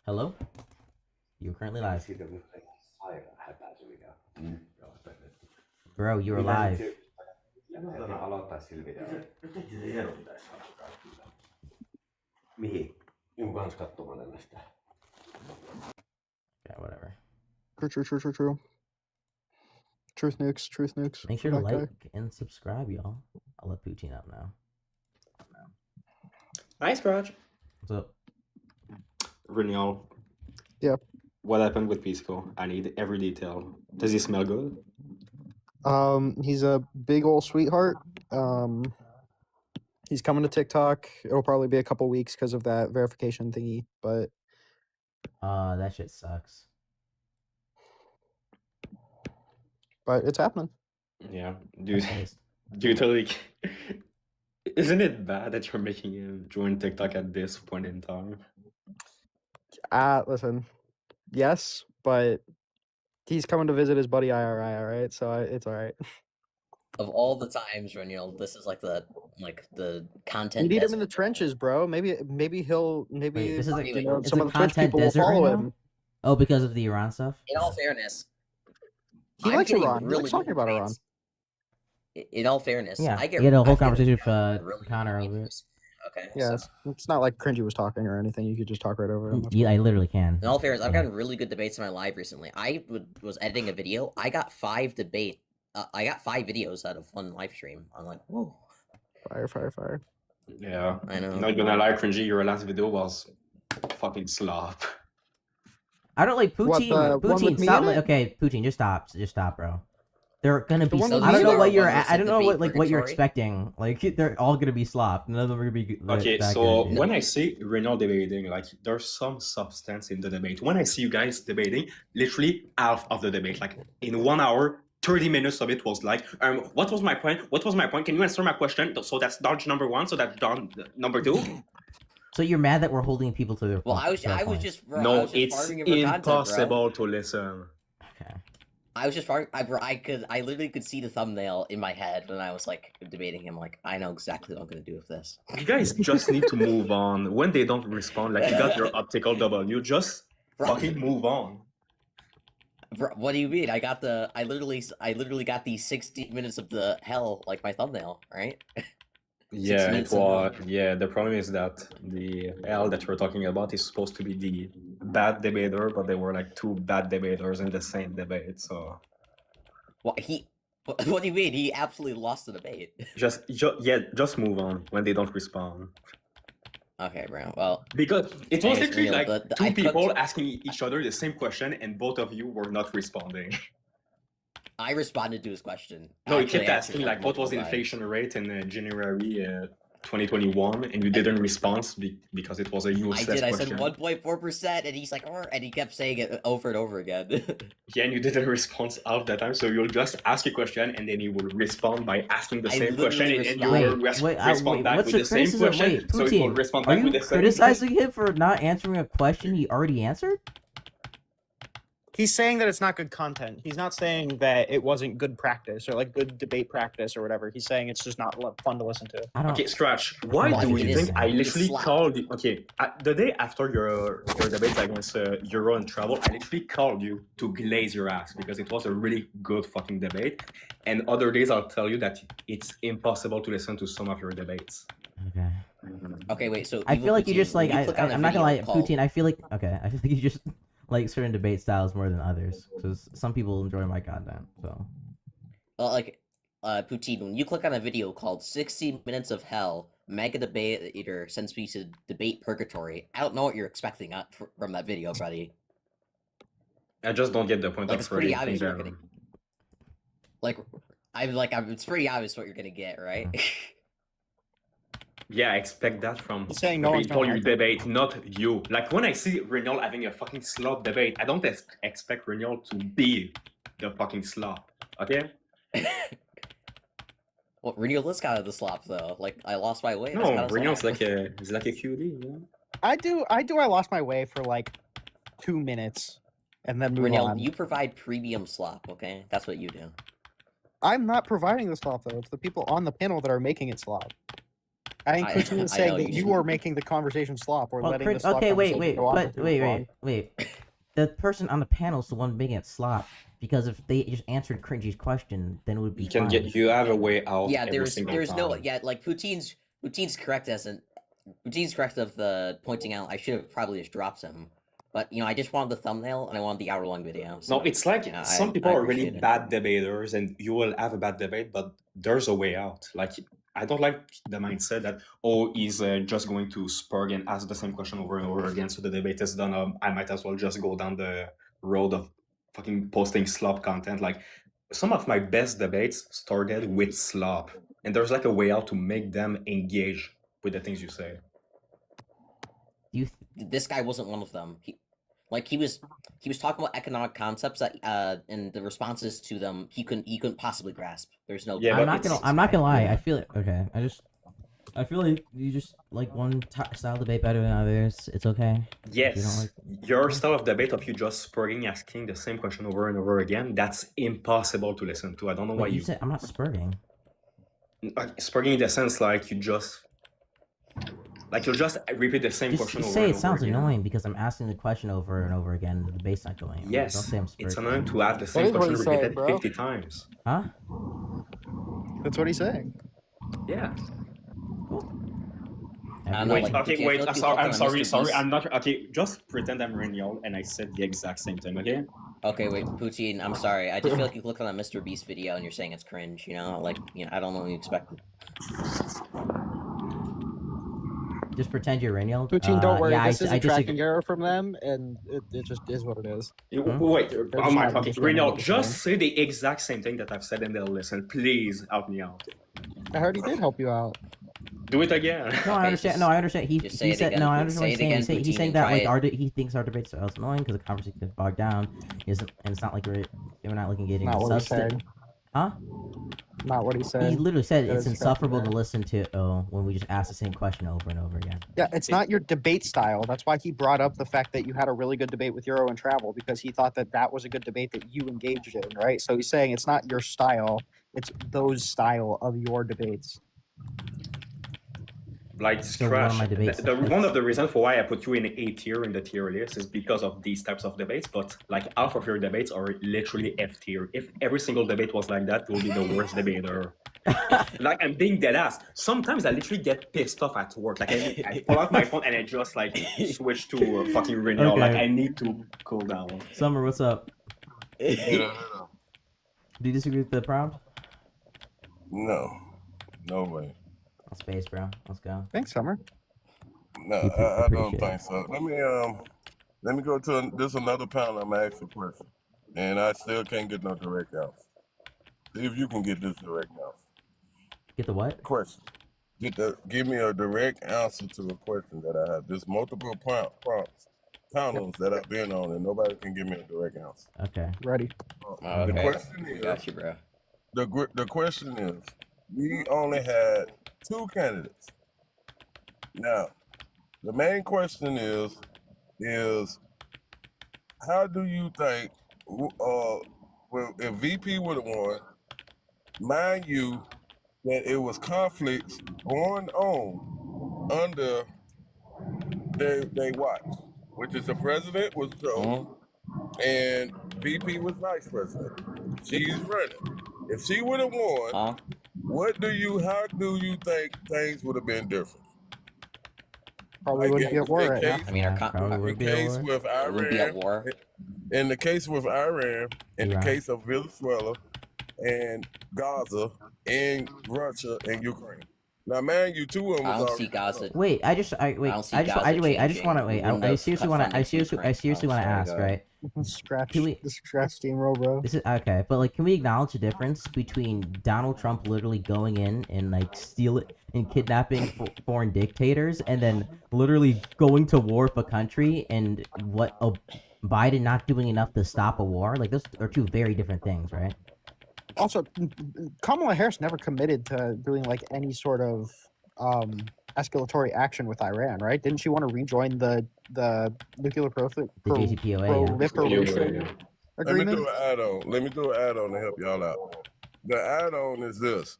Hello. You're currently live. Bro, you're live. Yeah, whatever. True. Truth nukes. Truth nukes. Make sure for to that guy. like and subscribe, y'all. I'll let Poutine up now. Nice, Garage. What's up? Renal. Yeah. What happened with Pisco? I need every detail. Does he smell good? He's a big old sweetheart. He's coming to TikTok. It'll probably be a couple weeks because of that verification thingy, but That shit sucks. it's happening. Yeah, That's dude. pissed. Dude, like, isn't it bad that you're making him join TikTok at this point in time? Listen, yes, but he's coming to visit his buddy IRI, all right? So it's all right. Of all the times when this is like the content. We need him in desert. the trenches, bro. Maybe he'll Wait, this is like Wait, it's some a of the French content people will desert right follow now? him. Oh, because of the Iran stuff? In all fairness, He I'm likes getting Iran. He really likes talking good about Iran. debates. In all fairness, Yeah, I get. he had a whole I get conversation with really good Connor debates. over it. Okay. Yeah, so- it's not like Cringy was talking or anything. You could just talk right over him. That's Yeah, I literally can. In all fairness, I've Yeah. gotten really good debates in my live recently. Was editing a video. I got 5 videos out of one live stream. I'm like, whoa. Fire. Yeah. I know. Not gonna lie, Cringy, your last video was fucking slop. I don't like What, Poutine. the one with Poutine, me stop. in it? Okay, Poutine, just stop, bro. They're gonna be. one with I don't me know in what it? you're. Ones that I don't know debate what what you're purgatory? expecting. Like they're all gonna be slop. None of them are gonna be. Okay, that so good. when I see Renal debating, like there's some substance in the debate. When I see you guys debating, literally half of the debate, like in 1 hour, 30 minutes of it was like, what was my point? What was my point? Can you answer my question? So that's dodge number 1. So that's dodge number 2. So you're mad that we're holding people to their. Well, I was their points. just. Bro, I No, was just it's farming it for content, bro. impossible to listen. Okay. I was just farming. I literally could see the thumbnail in my head when I was like debating him. Like, I know exactly what I'm gonna do with this. You guys just need to move on. When they don't respond, like you got your optical W, just Bro. fucking move on. Bro, what do you mean? I literally got the 60 minutes of the hell like my thumbnail, right? Yeah, it minutes in was. Yeah, the problem is that the L that you're talking about is supposed to be the bad debater, but they were like 2 bad debaters in the same debate. So What What do you mean? He absolutely lost the debate. just move on when they don't respond. Okay, bro. Well, Because it was Anyways, literally Neil, like the- 2 I people cooked- asking each other the same question, and both of you were not responding. I responded to his question. No, you Actually, kept I asking answered like what was the multiple times. inflation rate in January 2021, and you didn't respond because it was a I useless did. I question. said 1.4%, and he's like, and he kept saying it over and over again. Yeah, and you didn't respond half the time, so you'll just ask a question, and then you will respond by asking the I same question, literally and you responded. will respond back what's with the the same criticism? question, Wait, so it will Poutine, respond are back with you the same. criticizing him for not answering a question he already answered? He's saying that it's not good content. He's not saying that it wasn't good practice or like good debate practice or whatever. He's saying it's just not fun to listen to. I don't. Okay, Scratch. Why Well, do it you is- think I it literally slapped. called you? Okay, the day after your debate against Euro and Travel, I literally called you to glaze your ass because it was a really good fucking debate. And other days, I'll tell you that it's impossible to listen to some of your debates. Okay. Okay, wait. So I Evil feel like you Poutine, just like when you click on a I'm not gonna lie, video called- Poutine. I feel like I feel like you just like certain debate styles more than others because some people enjoy my content. So Well, like, Poutine, when you click on a video called 60 Minutes of Hell, Mega Debater sends me to Debate Purgatory, I don't know what you're expecting from that video, buddy. I just don't get the point Like, of it's pretty relating obvious you're them. gonna- Like, it's pretty obvious what you're gonna get, right? Yeah, I expect that from He's saying the no one's people gonna you like it. debate, not you. Like when I see Reynolds having a fucking slop debate, I don't expect Reynolds to be the fucking slop. Okay? Well, Renewal is kind of the slop though. Like I lost my way. that's No, kinda Reynolds slop. is like a cutie, you know? I lost my way for like 2 minutes and then move Renewal, on. you provide premium slop, okay? That's what you do. I'm not providing the slop though. It's the people on the panel that are making it slop. I think I- Christian is I saying know, that you you just- are making the conversation slop or Well, letting the slop okay, wait, conversation wait, go on but for too wait, long. wait. The person on the panel is the one making it slop. Because if they just answered Cringy's question, then it would be You can fine. get you have a way out. Yeah, every single there's no time. like Poutine's correct Poutine's correct of the pointing out. I should have probably just dropped him, but you know I just wanted the thumbnail and I wanted the hour-long video. So, No, it's like yeah, some I people are really appreciate it. bad debaters, and you will have a bad debate, but there's a way out. Like I don't like the mindset that he's just going to spurg and ask the same question over and over again, so the debate is done. I might as well just go down the road of fucking posting slop content. Like some of my best debates started with slop, and there's like a way out to make them engage with the things you say. This guy wasn't one of them. He was talking about economic concepts that and the responses to them he couldn't possibly grasp. There's no. Yeah, I'm but not gonna. it's- I'm not gonna lie. I feel it. Okay. I feel like you just like one style debate better than others. It's okay. Yes, your style of debate of you just spurging, asking the same question over and over again, that's impossible to listen to. I don't know why Wait, you you said I'm not spurting. spurging in the sense like you just repeat the same Just question over say and it over sounds again. annoying because I'm asking the question over and over again. The debate's not going. Don't Yes, say I'm it's spurting. annoying to have the same is what question he's saying, repeated bro. 50 times. Huh? That's what he's saying. Yeah. I don't know, Wait, like, okay, Pookie, I wait. feel like you I'm fucked on sorry. Mr. Beast. I'm not. Okay, just pretend I'm Renyol and I said the exact same thing. Okay. Okay, wait, Poutine, I'm sorry. I just feel like you clicked on that Mr. Beast video and you're saying it's cringe. You know, like I don't know what you expected. Just pretend you're Reniel. Poutine, don't worry. Yeah, this is I a disagree. tracking error from them, and it just is what it is. Wait. Oh just my. not Okay, understanding Renyol, what you're just say the exact same thing that I've said and they'll listen. Please help me out. I already did help you out. Do it again. No, I Okay, understand. just- No, I understand. He just say it said again, no. I Poot- understand what say he's it saying. again, He's Poutine, saying and that try like it. he thinks our debates are annoying because the conversation gets bogged down. And it's not like we're not looking at getting Not what he's substance. saying. Huh? Not what he He said. literally said That it's is insufferable to correct. listen to when we just ask the same question over and over again. Yeah, it's not your debate style. That's why he brought up the fact that you had a really good debate with Euro and Travel because he thought that that was a good debate that you engaged in, right? So he's saying it's not your style; it's those style of your debates. Like So one of trash. my debates- One of the reasons for why I put you in A tier in the tier list is because of these types of debates. But like half of your debates are literally F tier. If every single debate was like that, you will be the worst debater. Like I'm being dead ass. Sometimes I literally get pissed off at work. Like I pull out my phone and I just like switch to fucking Renault. Okay. Like I need to cool down. Summer, what's up? Yeah, Do you disagree with the prompt? no, no way. Space, bro. Let's go. Thanks, Summer. No, We I don't appreciate think it. so. Let me go to this another panel. I'm gonna ask a question, and I still can't get no direct answer. See if you can get this direct answer. Get the what? Question. Give me a direct answer to a question that I have. There's multiple prompts, panels that I've been on, and nobody can give me a direct answer. Okay. Ready. The Okay. question is, Got you, bro. the question is, we only had 2 candidates. Now, the main question is how do you think, well, if VP would have won, mind you, that it was conflicts going on under they watch, which is the president was Joe and VP was vice president. She's running. If she would have won, Huh? how do you think things would have been different? Probably wouldn't be at war right now. I mean, our Yeah, con- probably In would the be at case war. with we'll be at Iran, war. in the case with Iran, in the Iran. case of Venezuela and Gaza and Russia and Ukraine. Now, man, you two of them I was don't see already. Gaza. Wait, I just don't see I Gaza wait, I just want to changing. wait. We wouldn't I have seriously cut want to funding to Ukraine. seriously want to Sorry, ask, go ahead. right? Scratch Can we- this scratch steamroll, bro. This is okay, but like, can we acknowledge the difference between Donald Trump literally going in and like steal it and kidnapping foreign dictators, and then literally going to war with a country, and what Biden not doing enough to stop a war? Like, those are two very different things, right? Also, Kamala Harris never committed to doing like any sort of escalatory action with Iran, right? Didn't she want to rejoin the nuclear The JCPOA. proliferation Let me agreement? do an add-on. Let me do an add-on to help y'all out. The add-on is this.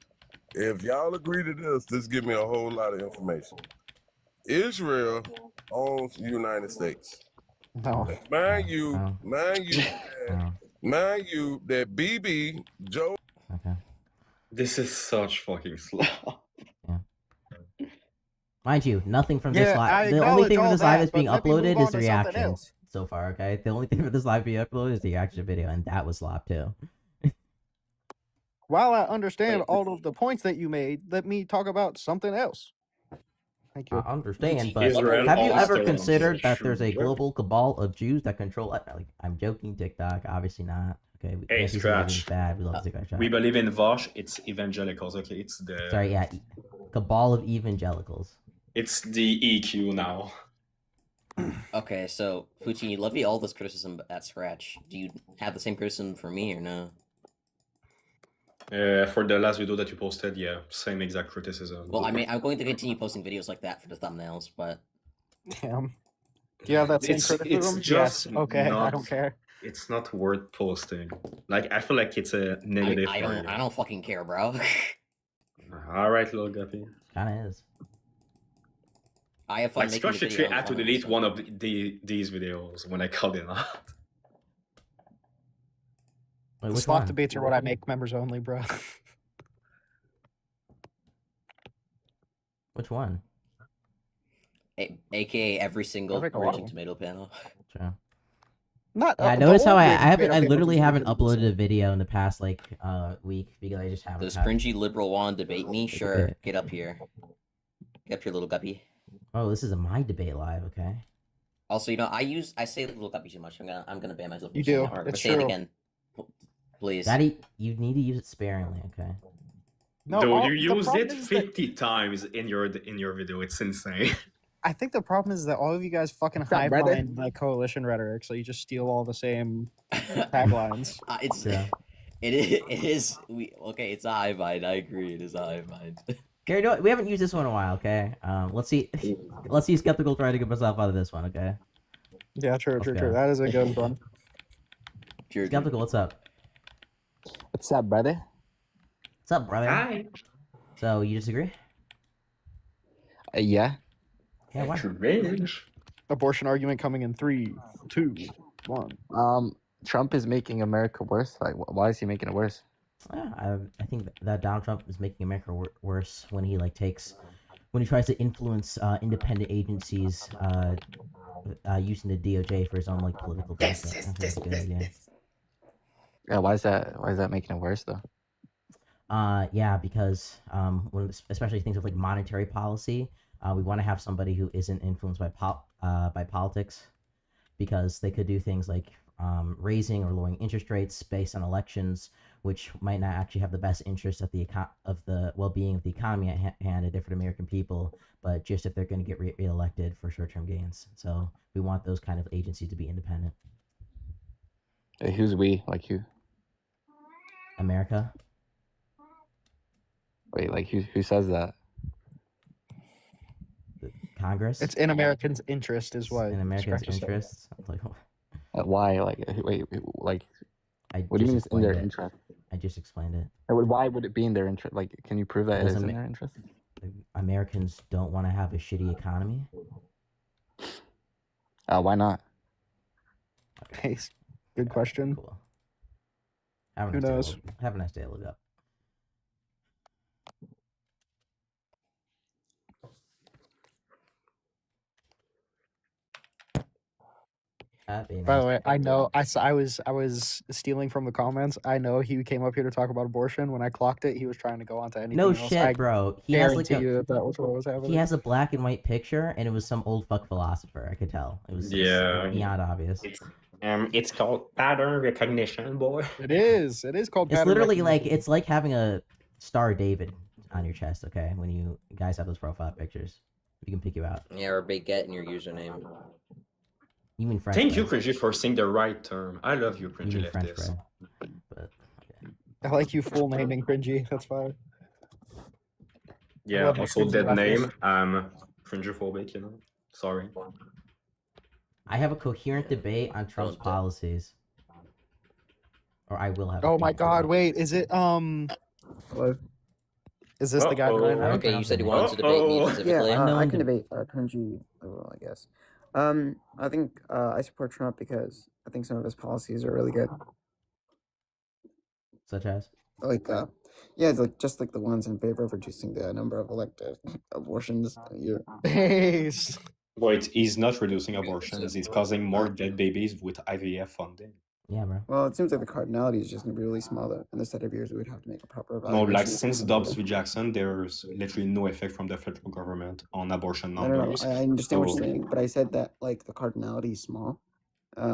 If y'all agree to this give me a whole lot of information. Israel owns the United States. No. Mind you, that BB Joe. Okay. This is such fucking slow. Mind you, nothing from this Yeah, I live. The only thing acknowledge from all this live that, that's being but let me move uploaded on is the to something reactions else. so far. Okay, the only thing for this live being uploaded is the reaction video, and that was slop too. While I understand Wait, all of the points that you made, let me talk about something else. Thank you. I understand, Putin, but Israel have you owns ever their own considered that there's a situation. global cabal of Jews that control? Like, I'm joking, TikTok. Obviously not. Okay, Hey, anti-Semitism is Scratch. bad. We love to take our We shot. believe in Vosh. It's evangelicals. Okay, it's the Sorry, yeah, cabal of evangelicals. it's the EQ now. Okay, so Putin, you levy all this criticism at Scratch. Do you have the same criticism for me or no? For the last video that you posted, yeah, same exact criticism. Well, I mean, I'm going to continue posting videos like that for the thumbnails, but Damn. Do you have that same It's criticism? just Yes. Okay, I not. don't care. It's not worth posting. Like I feel like it's a I, negative. I for don't you. I don't fucking care, bro. All right, little guppy. Kind of is. I have fun Like making Scratch the actually video. I'm had to fun with delete this one of these videos when I called it out. Wait, The which slot one? debates are what I make members only, bro. Which one? AKA every single Perfect Origin model. Tomato panel. Sure. Not. Yeah, I the noticed how old I Raging Tomato I Panels literally was haven't really uploaded a decent. video in the past like week because I just haven't. Does had- cringy liberal want to debate me? Take a Sure, bit. get up here. Get up here, little guppy. Oh, this is a my debate live. Okay. Also, I say little guppy too much. I'm gonna ban myself. from You saying do. that word, but It's say it true. again, please. Daddy, you need to use it sparingly. Okay. No, Dude, all- you the used problem it is that- 50 times in your video. It's insane. I think the problem is that all of you guys fucking What's up, hive brother? mind like coalition rhetoric, so you just steal all the same taglines. It's Yeah. it is okay. It's a hive mind. I agree. It is a hive mind. Gary, no, we haven't used this one in a while. Okay. Let's see. Let's see. Skeptical try to get myself out of this one. Okay. Yeah, true. Okay. That is a good one. Pure Skeptical, what's up? What's up, brother? What's up, brother? Hi. So you disagree? Yeah. Yeah. Why? Abortion argument coming in 3, 2, 1. Trump is making America worse. Like, why is he making it worse? Yeah, I think that Donald Trump is making America worse when he when he tries to influence independent agencies using the DOJ for his own like political benefit. I think that's a good idea. Yeah, why is that making it worse though? Yeah, because especially things with like monetary policy, we want to have somebody who isn't influenced by politics, because they could do things like raising or lowering interest rates based on elections, which might not actually have the best interest of the well-being of the economy at hand and different American people, but just if they're going to get reelected for short-term gains. So we want those kind of agencies to be independent. Hey, who's we? Like who? America. Wait, like who says that? Congress. It's in Americans' interest, is what. in Americans' Scratch is saying. interests. Like, Why? Like wait, like I what do you just mean it's in their explained it. interest? I just explained it. Why would it be in their interest? Like, can you prove that it is Doesn't in ma- their interest? Americans don't want to have a shitty economy. Why not? Hey, good question. Cool. Have a Who nice day, knows? Have a nice day. Look up. That'd be By nice. the way, I know I was stealing from the comments. I know he came up here to talk about abortion. When I clocked it, he was trying to go on to anything No else. shit, I bro. He has like guarantee a you that was what was happening. he has a black and white picture, and it was some old fuck philosopher. I could tell. It was Yeah. beyond obvious. It's called pattern recognition, boy. It is. It is called. It's pattern literally like recognition. it's like having a Star David on your chest. Okay, when you guys have those profile pictures, we can pick you out. Yeah, or baguette in your username. You mean French? Thank you, bread. Cringy, for saying the right term. I love you, You Cringy mean French leftists. bread. But I like you full naming cringy. That's fine. Yeah, love my also cringy dead leftist. name. I'm cringophobic, you know. Sorry. I have a coherent debate on Trump's Don't do- policies, or I will have. a Oh my coherent God! debate. Wait, is it Is this the guy? Uh-oh. Behind me? Okay, you said you wanted to Uh-oh. debate me Yeah, specifically. I'm I known can to- debate cringy liberal, I guess. I think I support Trump because I think some of his policies are really good. Such as. Like, yeah, like just like the ones in favor of reducing the number of elective abortions a year. Base. Wait, he's not reducing abortions. He's causing more dead babies with IVF funding. Yeah, bro. Well, it seems like the cardinality is just gonna be really small. Though, in this set of years, we would have to make a proper No, evaluation. like since Dobbs v. Jackson, there's literally no effect from the federal government on abortion I don't know. numbers. I understand what So- you're saying, but I said that like the cardinality is small.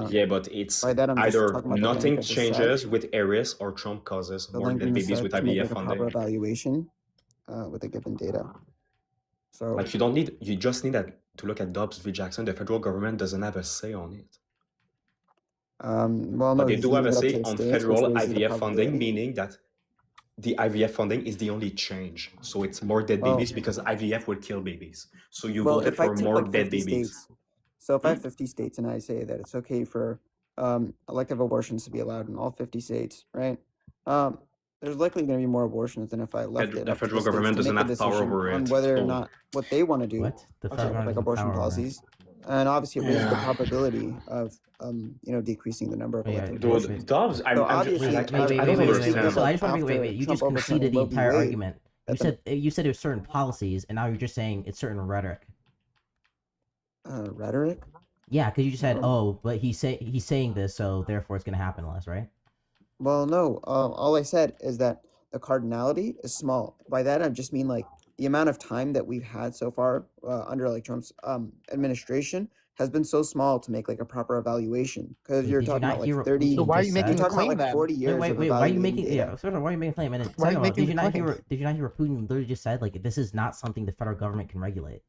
Yeah, but it's By that I'm just either talking about the nothing length of the changes set. with Harris or Trump causes The more length dead in the babies set with to make IVF like a proper funding. evaluation with the given data. So Like you just need to look at Dobbs v. Jackson. The federal government doesn't have a say on it. well, no, But they he's do have leaving a it up to say the on states, which federal raises the IVF funding, probability. meaning that the IVF funding is the only change. So it's more dead Well- babies because IVF will kill babies. So you Well, voted if I for take more like dead 50 babies. states, so if I have 50 states and I say that it's okay for elective abortions to be allowed in all 50 states, right? There's likely going to be more abortions than if I left it The up to federal states government to doesn't make a have power decision over on it. whether or So- not what they want to do, What? The federal like government has abortion power over it. policies, and obviously it raises the Yeah. probability of decreasing the number of Wait, elective wait, abortions. wait. Dude, Dobbs, So I'm just obviously, like, Wait, wait, I wait, don't wait, wait, understand. wait. So I just want to After wait. You Trump just overturned conceded the Roe v. entire Wade, argument. You that the- said there's certain policies, and now you're just saying it's certain rhetoric. Rhetoric. Yeah, because you just said, Oh. oh, but he's saying this, so therefore it's gonna happen less, right? Well, no. All I said is that the cardinality is small. By that, I just mean like the amount of time that we've had so far under like Trump's administration has been so small to make like a proper evaluation. Because Wait, you're did you talking not about hear like what 30. Putin So why are just you making You're the said? talking about claim like then? 40 years. Wait, of wait, why are you evaluating making? data. Yeah, sort of. Why are you making a claim? And then Why are you second of all, making did you the not hear? claim? Did you not hear what Putin literally just said? Like, this is not something the federal government can regulate.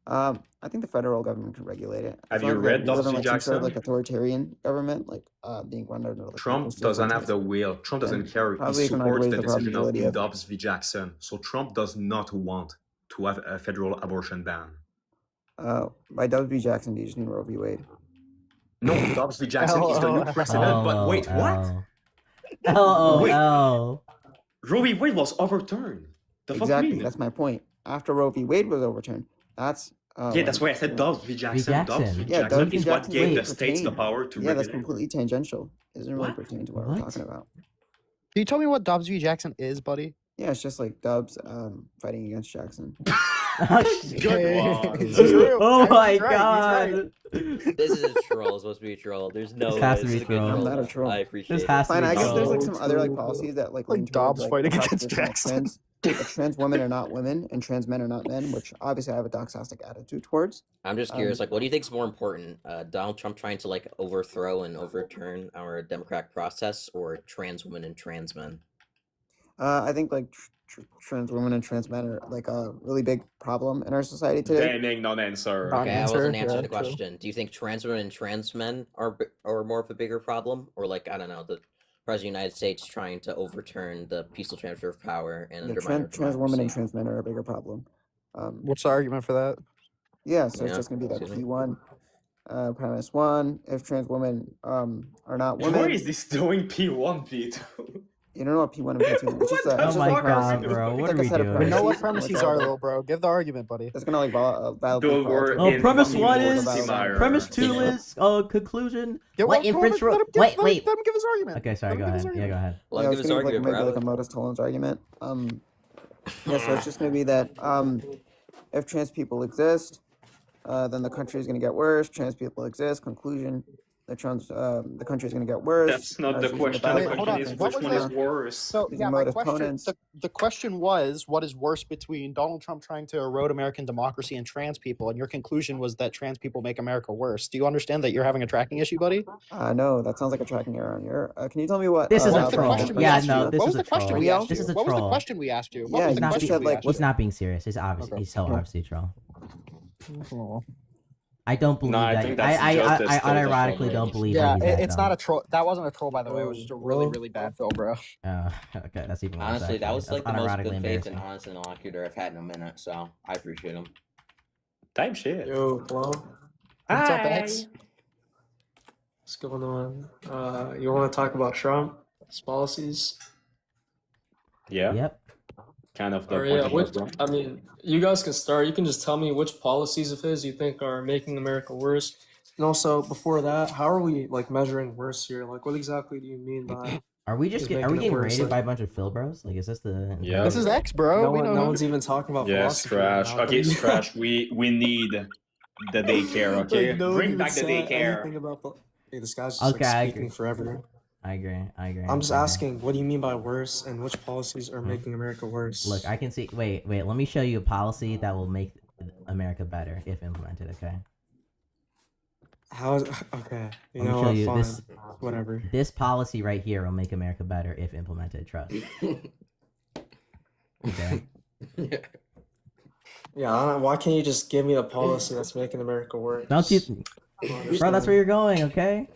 I think the federal government can regulate it. Have As you long as, like, read we live Dobbs in v. like some sort of like Jackson? authoritarian government, like being run under like Trump constitutional doesn't have forces. the will. Trump doesn't And care. He probably gonna supports raise the the decision probability of of Dobbs v. Jackson. So Trump does not want to have a federal abortion ban. by Dobbs v. Jackson. Do you just mean Roe v. Wade? No, Dobbs v. Jackson is the new LOL. precedent. But wait, what? LOL. Roe v. Wade was overturned. The fuck Exactly. you mean? That's my point. After Roe v. Wade was overturned, that's Yeah, that's why I said Dobbs v. Jackson. Dobbs Jackson. v. Yeah, Jackson Dobbs v. is what Jackson gave the doesn't states the pertain. power to Yeah, that's regulate. completely tangential. It doesn't really What? pertain to what What? we're talking about. Can you tell me what Dobbs v. Jackson is, buddy? Yeah, it's just like Dobbs fighting against Jackson. Good one. It's true. Oh He's my right, he's right. god. This is a troll. It's supposed to be a troll. There's no. This has way. to This be is a good troll. I'm not a troll. I appreciate This it. has to Fine, be I guess there's like troll. some other like policies that like Like lean towards, Dobbs like, fighting the against proposition Jackson. that trans women are not women and trans men are not men, which obviously I have a doxastic attitude towards. I'm just curious. Like, what do you think is more important? Donald Trump trying to like overthrow and overturn our democratic process, or trans women and trans men? I think like trans women and trans men are like a really big problem in our society today. Damning non-answer. Not Okay, I answer, wasn't answering yeah, the true. question. Do you think trans women and trans men are more of a bigger problem, or like I don't know, the president of the United States trying to overturn the peaceful transfer of power and Yeah, undermine our trans women and democracy? trans men are a bigger problem. What's the argument for that? Yeah, so it's Yeah, just gonna be that excuse me. P1, premise one. If trans women are not Why women, is this doing P1, P2? you don't know what P1 and P2 is. It's just What a, the it's Oh just my like a- god, fuck? bro. What like are I we said, a doing? We know what Premises, premises like, are, though, bro. Give the argument, buddy. It's gonna like validly Dude, fall we're into Oh, in premise fucking one Fort is Mortimer. premise two Yeah. is conclusion. Yeah, What well, go inference? ahead, let him give- Wait, let- wait. Let him give his argument. Okay, sorry. Let Go him give his ahead. Yeah, argument. go ahead. Let Yeah, him it's give his gonna be like argument, maybe like a bro. modus tollens argument. Yeah, so it's just gonna be that if trans people exist, then the country is going to get worse. Trans people exist. Conclusion: the country is going to get worse. That's not the Using question. ballot The Wait, hold question on. is What which was one is the- worse. So Using yeah, my motive question. opponents. The question was, what is worse between Donald Trump trying to erode American democracy and trans people? And your conclusion was that trans people make America worse. Do you understand that you're having a tracking issue, buddy? No, that sounds like a tracking error on your. Can you tell me what? This is What a was the troll. question we Yeah, asked no, you? this What is was a the question troll. we asked This you? is a What was the troll. question we asked you? What Yeah, was he the just question said, we like, asked He's you? not being serious. He's obviously Okay. he's so obviously a troll. Oh. I don't believe No, I that. think that's just a I state of unironically don't outrage. believe Yeah, that he's that it's dumb. not a troll. That wasn't a troll, by the way. It was just a really, Bro. really bad fill, bro. Oh, okay, that's even worse. Honestly, that actually. was That's like the most unironically good faith and embarrassing. honest interlocutor I've had in a minute, so I appreciate him. Type shit. Yo, hello. What's up, X? What's going on? You want to talk about Trump, his policies? Yeah, Yep. kind of the Or point yeah, of which, Trump. I mean, you guys can start. You can just tell me which policies of his you think are making America worse. And also, before that, how are we like measuring worse here? Like, what exactly do you mean by? Are we just He's are we making it getting worse, rated like- by a bunch of Phil bros? Like, is this the? Yeah. This is X, bro. No we one, know no who- one's even talking about Yes, philosophy. trash. now. Okay, trash. We need the daycare. Okay, Like, no one bring even back the said daycare. anything about the- Hey, this guy's just Okay, I like agree. speaking forever. I agree. I'm just I agree. asking, what do you mean by worse, and which policies are making America worse? Look, I can see. Wait. Let me show you a policy that will make America better if implemented. Okay. How is okay? You Let me know show what? you Fine. this. Whatever. This policy right here will make America better if implemented. Trust. Okay. Yeah, I don't, why can't you just give me the policy that's making America worse? Don't you, I don't bro? That's understand. where you're going. Okay.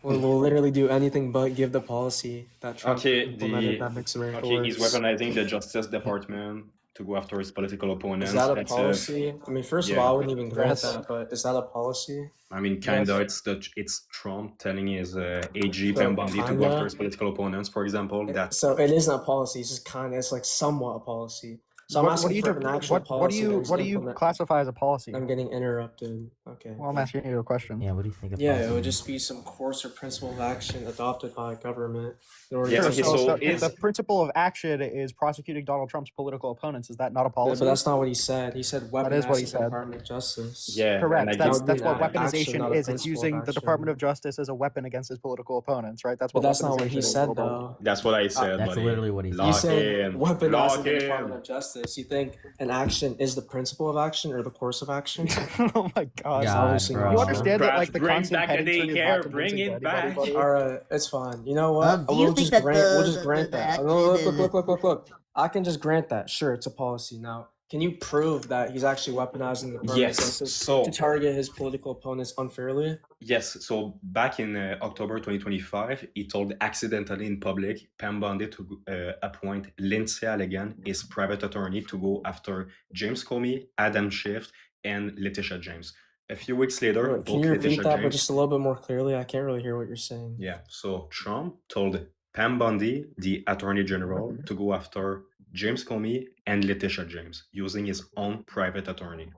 We'll literally do anything but give the policy that Trump Okay, implemented that makes America okay, worse. he's weaponizing the Justice Department to go after his political opponents. Is that a That's policy? I mean, first of yeah. all, I wouldn't even grant Yes. that, but is that a policy? I mean, kinda. Yes. It's Trump telling his AG So, Pam Bondi to go kinda? after his political opponents, for example. That's So it isn't a policy. It's just kind of. It's like somewhat a policy. So I'm What asking do you for do- an actual what do policy. you that was what do you implemented. classify as a policy? I'm getting interrupted. Okay. Well, I'm asking you a question. Yeah. What do you think of? Yeah, it policy? would just be some course or principle of action adopted by a government in order Yeah, to okay, So, so if is- the principle of action is prosecuting Donald Trump's political opponents. Is that not a Yeah, policy? but that's not what he said. He said That is what he weaponizing the said. Department of Justice. yeah. Correct. And I That's give, that's what Not an action, weaponization not a is. It's principle of using the action. Department of Justice as a weapon against his political opponents, right? That's But what that's not what weaponization he is, said, little bro. though. that's what I said. That's buddy. literally what he said. You Lock said in. weaponizing Lock the Department in. of Justice. You think an action is the principle of action or the course of action? Oh my god. It's God, obviously bro. not. You understand that Trash, like the bring constant back the petting tree is daycare, not bring convincing it to anybody, back. buddy? All right, it's fine. You know what? Do you We'll think just that grant. We'll just the grant that. action Look, is- look. I can just grant that. Sure, it's a policy. Now, can you prove that he's actually weaponizing the Department of Yes. Justice So to target his political opponents unfairly? yes. So back in October 2025, he told accidentally in public Pam Bondi to appoint Lindsay Allegan, his private attorney, to go after James Comey, Adam Schiff, and Letitia James. A few weeks later, Wait, can both you repeat Letitia that, but James. just a little bit more clearly? I can't really hear what you're saying. Yeah. So Trump told Pam Bondi, the Attorney General, to go after James Comey and Letitia James using his own private attorney.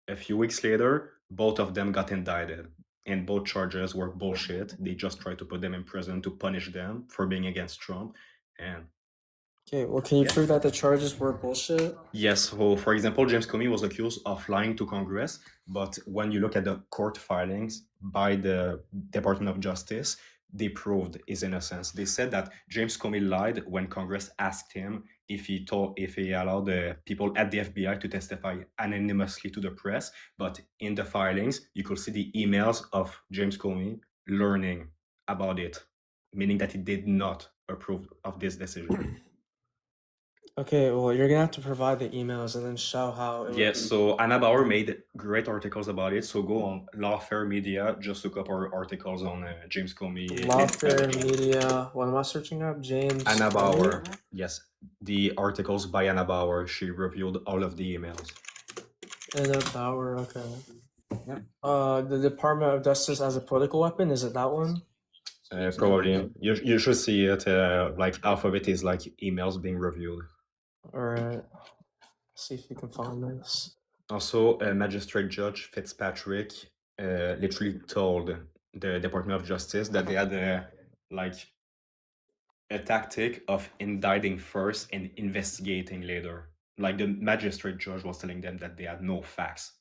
A few weeks later, both of them got indicted, and both charges were bullshit. They just tried to put them in prison to punish them for being against Trump. And Okay, well, can you Yeah. prove that the charges were bullshit? yes, so for example, James Comey was accused of lying to Congress, but when you look at the court filings by the Department of Justice, they proved his innocence. They said that James Comey lied when Congress asked him if he allowed the people at the FBI to testify anonymously to the press, but in the filings, you could see the emails of James Comey learning about it, meaning that he did not approve of this decision. Okay, well, you're gonna have to provide the emails and then show how it would Yes, be- so Anna Bauer made great articles about it. So go on Lawfare Media, just look up our articles on James Comey. Lawfare Media. What am I searching up? James. Anna Comey? Bauer. Yes, the articles by Anna Bauer. She reviewed all of the emails. Anna Bauer. Okay. Yep. The Department of Justice as a political weapon. Is it that one? Probably you should see it. Like half of it is like emails being reviewed. All right. See if you can find this. Also, Magistrate Judge Fitzpatrick literally told the Department of Justice that they had a tactic of indicting first and investigating later. like the magistrate judge was telling them that they had no facts,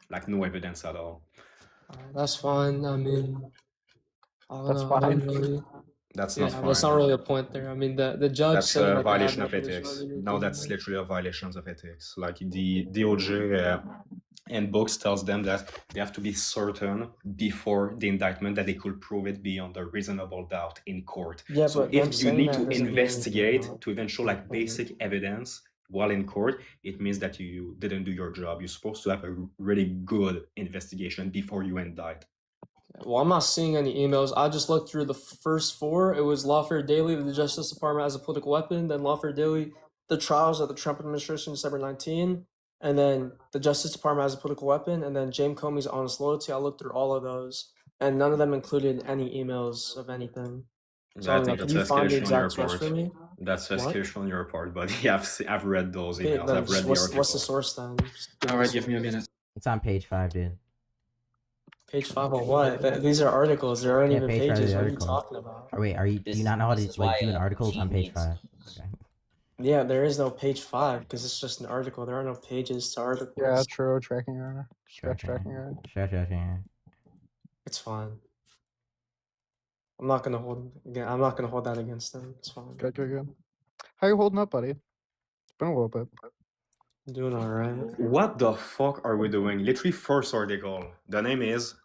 like no evidence at all. That's fine. I mean, I don't That's know. I don't fine. really. That's Yeah, not that's fine. not really a point there. I mean, the judge That's saying a that they had violation no of evidence ethics. really No, that's doesn't- literally a violation of ethics. Like the DOJ and books tells them that they have to be certain before the indictment that they could prove it beyond a reasonable doubt in court. Yeah, So but them if you saying need that to doesn't mean anything investigate about to even show like basic evidence while in court, it means that you didn't do your job. You're supposed to have a really good investigation before you indict. Well, I'm not seeing any emails. I just looked through the first four. It was Lawfare Daily, the Justice Department as a political weapon, then Lawfare Daily, the trials of the Trump administration, December 19, and then the Justice Department as a political weapon, and then James Comey's honest loyalty. I looked through all of those, and none of them included any emails of anything. So Yeah, I I mean, think like, that's can you find the escalation on your exact source part. for me? That's What? escalation on your part, but yeah, I've read those Okay, emails. then I've read the what's article. the source then? Just give All me right, the give me a source. minute. It's on page 5, dude. Page 5 on what? These are articles. There aren't Yeah, even page 5 of pages. the What are you article. talking about? Or wait, do you not know how to like do an article? It's on page 5. Okay. Yeah, there is no page 5 because it's just an article. There are no pages to articles. Yeah, true. Tracking error. Sure, Tracking error. Sure. It's fine. I'm not gonna hold that against them. It's fine. Good. How you holding up, buddy? It's been a little bit. I'm doing all right. What the fuck are we doing? Literally first article. The name is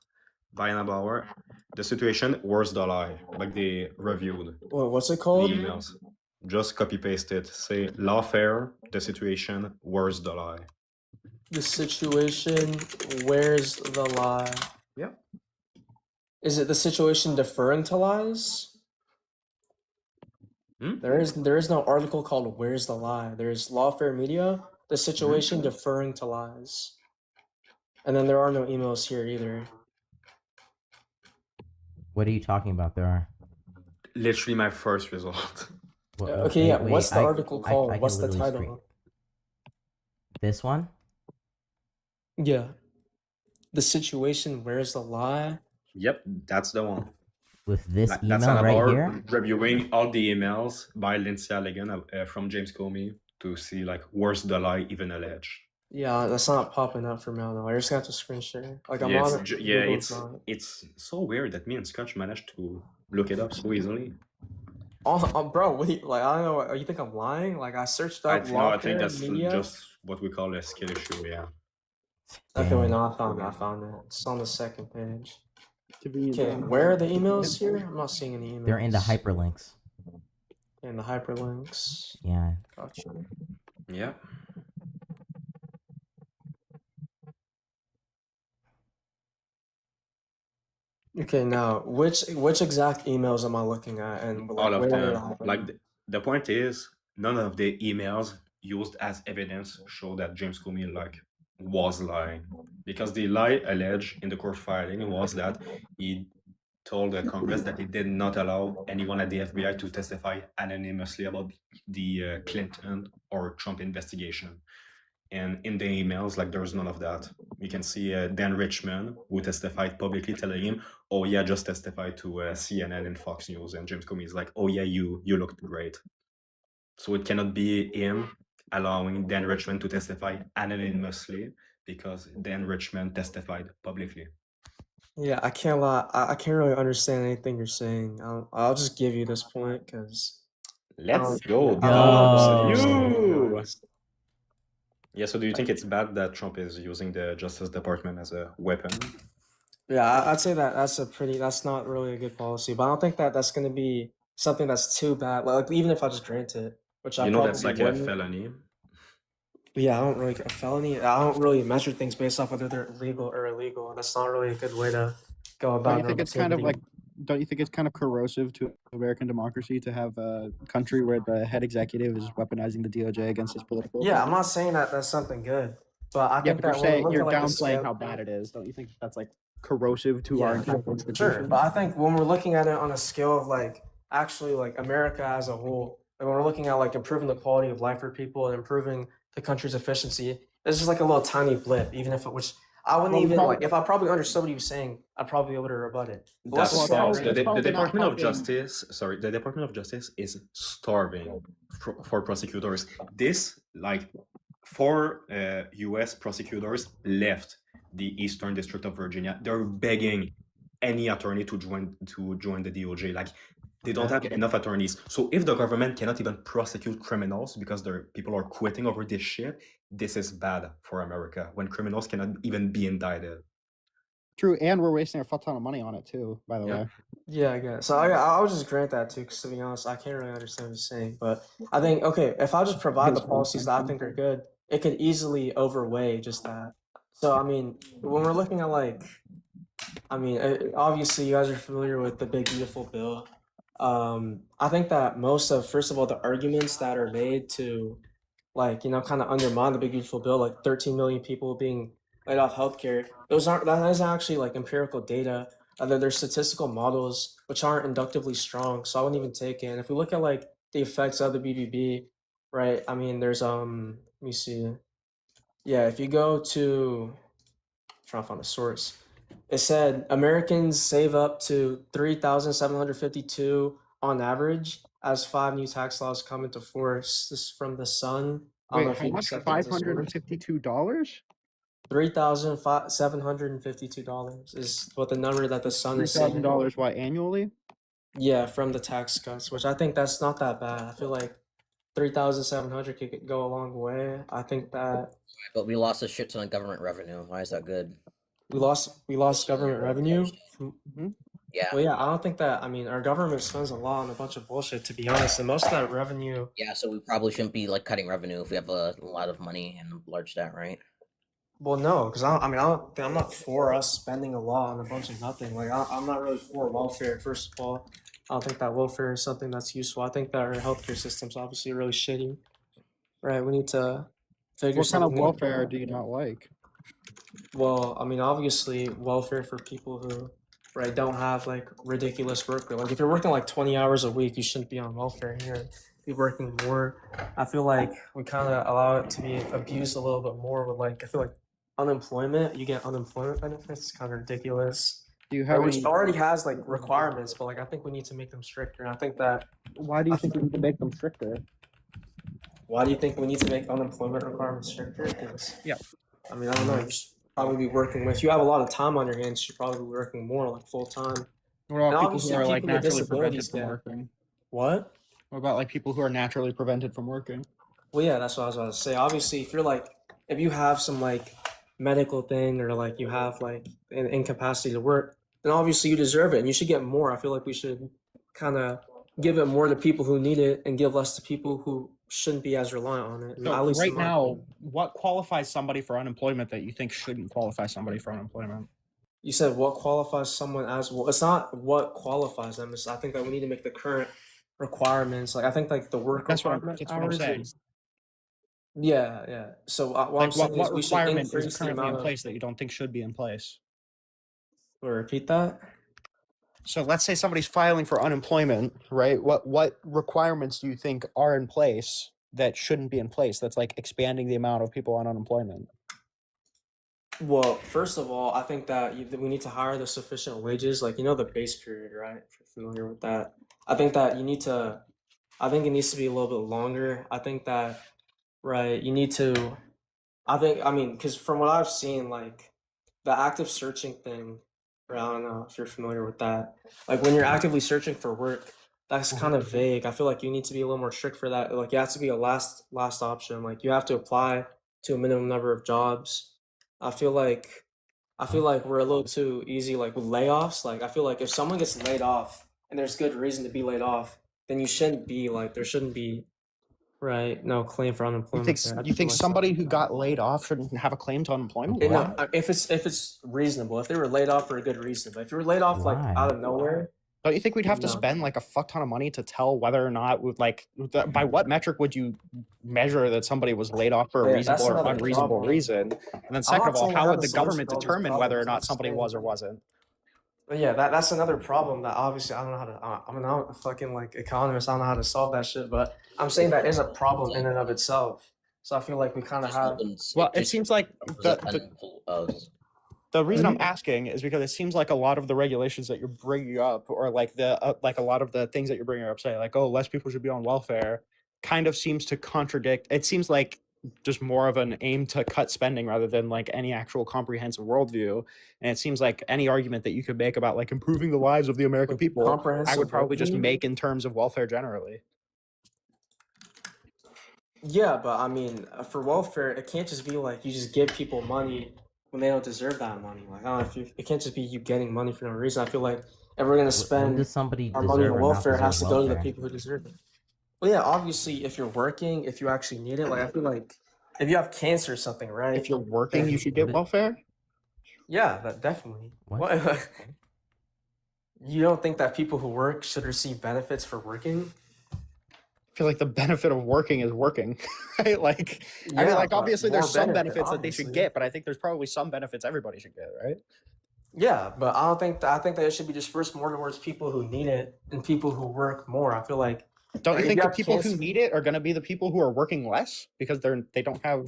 Diana Bauer. The situation, where's the lie? Like they reviewed What's it the called? emails. Just copy paste it. Say lawfare, the situation, where's the lie? The situation. Where's the lie? Yep. Is it the situation deferring to lies? Hmm? There is no article called "Where's the Lie." There's Lawfare Media, the situation deferring to lies, and then there are no emails here either. What are you talking about? There are. Literally my first result. Okay, yeah. What's the article called? I can What's the literally title? This one? Yeah. The situation. Where's the lie? Yep, that's the one. With this That's email Anna right Bauer here? reviewing all the emails by Lindsay Allegan from James Comey to see like where's the lie even alleged. Yeah, that's not popping up for me now. I just got to screen share. Like I'm Yeah, on it's, it. yeah, Google, it's so weird that me and Scotch managed to look it up so easily. Oh, bro, wait, like I don't know. You think I'm lying? Like I searched I up think, no, I think Lawfare that's Media. just what we call a skill issue. Yeah. Okay, wait, Damn. no, I found it. It's on the second page. Convenient Okay, timing. where are the emails here? I'm not seeing any emails. They're in the hyperlinks. In the hyperlinks. Yeah. Gotcha. Yeah. Okay, now which exact emails am I looking at, and like, All of where did it them. happen? Like the point is, none of the emails used as evidence show that James Comey like was lying, because the lie alleged in the court filing was that he told the Congress that he did not allow anyone at the FBI to testify anonymously about the Clinton or Trump investigation. And in the emails, like there's none of that. You can see Dan Richman, who testified publicly, telling him, "Oh yeah, just testify to CNN and Fox News." And James Comey is like, "Oh yeah, you looked great." So it cannot be him allowing Dan Richman to testify anonymously because Dan Richman testified publicly. Yeah, I can't lie. I can't really understand anything you're saying. I'll just give you this point because Let's go, I don't Dubs. understand You. anything. Yeah. So do you think it's bad that Trump is using the Justice Department as a weapon? Yeah, I'd say that that's not really a good policy, but I don't think that that's going to be something that's too bad. Like even if I just grant it, which I You know that's probably like a wouldn't. felony. Yeah, I don't really a felony. I don't really measure things based off whether they're legal or illegal. That's not really a good way to go about. Don't you think it's kind of normativity. like? Don't you think it's kind of corrosive to American democracy to have a country where the head executive is weaponizing the DOJ against his political? Yeah, I'm not saying that that's something good, but I Yeah, think but you're that when we're saying looking you're at, like, the downplaying scale- how bad it is. Don't you think that's like corrosive to our Yeah, entire sure, institution? but I think when we're looking at it on a scale of like actually like America as a whole, like when we're looking at like improving the quality of life for people and improving the country's efficiency, it's just like a little tiny blip, even if it which I wouldn't Well, even probably- like if I probably understood what he was saying, I'd probably be able to rebut it. But That's let's just well, say- that's- the probably not Department of helping. Justice. Sorry, the Department of Justice is starving for prosecutors. This, like, 4 U.S. prosecutors left the Eastern District of Virginia. They're begging any attorney to join the DOJ. Like, they don't have enough attorneys. So if the government cannot even prosecute criminals because people are quitting over this shit, this is bad for America when criminals cannot even be indicted. True, and we're wasting a fuck ton of money on it too, by the way. Yeah, I guess. So I'll just grant that too, because to be honest, I can't really understand what you're saying. But I think, okay, if I just provide the policies that I think are good, it could easily overweigh just that. So, I mean, when we're looking at like, I mean, obviously you guys are familiar with the Big Beautiful Bill. I think that first of all, the arguments that are made to, like, you know, kind of undermine the Big Beautiful Bill, like 13 million people being laid off healthcare, that isn't actually like empirical data. There's statistical models which aren't inductively strong, so I wouldn't even take it. And if we look at like the effects of the BBB, right? I mean, there's let me see. Yeah, if you go to, trying to find a source, it said Americans save up to $3,752 on average as 5 new tax laws come into force. This is from the Sun. Wait, how much? $552? $3,752 is what the number that the Sun is saying. $3,000 what, annually? Yeah, from the tax cuts, which I think that's not that bad. I feel like 3,700 could go a long way. I think that. But we lost a shit ton of government revenue. Why is that good? We lost government revenue. Yeah. Well, yeah, I don't think that. I mean, our government spends a lot on a bunch of bullshit, to be honest, and most of that revenue. Yeah, so we probably shouldn't be like cutting revenue if we have a lot of money and a large debt, right? Well, no, because I'm not for us spending a lot on a bunch of nothing. Like, I'm not really for welfare. First of all, I don't think that welfare is something that's useful. I think that our healthcare system's obviously really shitty. Right? We need to figure. What kind of welfare do you not like? Well, I mean, obviously, welfare for people who, right, don't have like ridiculous work. Like, if you're working like 20 hours a week, you shouldn't be on welfare here. Be working more. I feel like we kind of allow it to be abused a little bit more. With like, I feel like unemployment, you get unemployment benefits. It's kind of ridiculous. Do you have which already has like requirements, but like I think we need to make them stricter. And I think that. Why do you think we need to make them stricter? Why do you think we need to make unemployment requirements stricter? Because I mean, I don't know. You should probably be working with. If you have a lot of time on your hands, you should probably be working more, like full time. What about people who are like people with naturally prevented disabilities from get- working? What? What about like people who are naturally prevented from working? Well, yeah, that's what I was about to say. Obviously, if you have some like medical thing or like you have like an incapacity to work, then obviously you deserve it and you should get more. I feel like we should kind of give it more to people who need it and give less to people who shouldn't be as reliant on it. So At least right in my now, opinion. what qualifies somebody for unemployment that you think shouldn't qualify somebody for unemployment? You said what qualifies someone as well. It's not what qualifies them. I think that we need to make the current requirements. Like I think like the work That's what requirement I'm hours saying. is- Yeah. So what I'm Like saying what is we should requirement increase is the currently in amount of. place that you don't think should be in place? Repeat that. So let's say somebody's filing for unemployment, right? What requirements do you think are in place that shouldn't be in place? That's like expanding the amount of people on unemployment. Well, first of all, I think that we need to hire the sufficient wages, like the base period, right? If you're familiar with that, I think that I think it needs to be a little bit longer. I think that, right, you need to, I mean, because from what I've seen, like the active searching thing, right, I don't know if you're familiar with that. Like when you're actively searching for work, that's kind of vague. I feel like you need to be a little more strict for that. Like you have to be a last option. Like you have to apply to a minimum number of jobs. I feel like we're a little too easy, like with layoffs. Like I feel like if someone gets laid off and there's good reason to be laid off, then there shouldn't be, right, no claim for You unemployment. think there. I you feel think like somebody who got laid off shouldn't have a claim to unemployment? And, Why? if it's reasonable, if they were laid off for a good reason, but if you were laid off like Why? out of nowhere, Don't you think we'd have to No. spend like a fuck ton of money to tell whether or not, by what metric would you measure that somebody was laid off for a Yeah, that's reasonable or another unreasonable problem. reason? And then I'm second not of all, saying I how have would a the solution government to all these determine whether or problems, not I'm somebody saying- was or wasn't? But yeah, that's another problem that obviously I don't know how to. I'm not a fucking like economist. I don't know how to solve that shit. But I'm saying that is a problem in and of itself. So I feel like we kind of have. Well, it seems like the reason I'm asking is because it seems like a lot of the regulations that you're bringing up, or like like a lot of the things that you're bringing up, say like, oh, less people should be on welfare, kind of seems to contradict. It seems like just more of an aim to cut spending rather than like any actual comprehensive worldview. And it seems like any argument that you could make about like improving the lives of the American people, I Comprehensive would probably just worldview? make in terms of welfare generally. Yeah, but I mean, for welfare, it can't just be like you just give people money when they don't deserve that money. Like, I don't know if you, it can't just be you getting money for no reason. I feel like if we're gonna When spend does somebody our money deserve on or not welfare, it has to deserve go to the welfare? people who deserve it. Well, yeah, obviously, if you're working, if you actually need it, like I feel like if you have cancer or something, right? If you're working, then- you should get welfare. Yeah, that definitely. What? You don't think that people who work should receive benefits for working? I feel like the benefit of working is working, right? Like, I mean, Yeah, like but obviously there's more some benefit, benefits that they should obviously. get, but I think there's probably some benefits everybody should get, right? Yeah, but I don't think I think that it should be dispersed more towards people who need it and people who work more. I feel like Don't you if think you the have people who cancer- need it are going to be the people who are working less because they don't have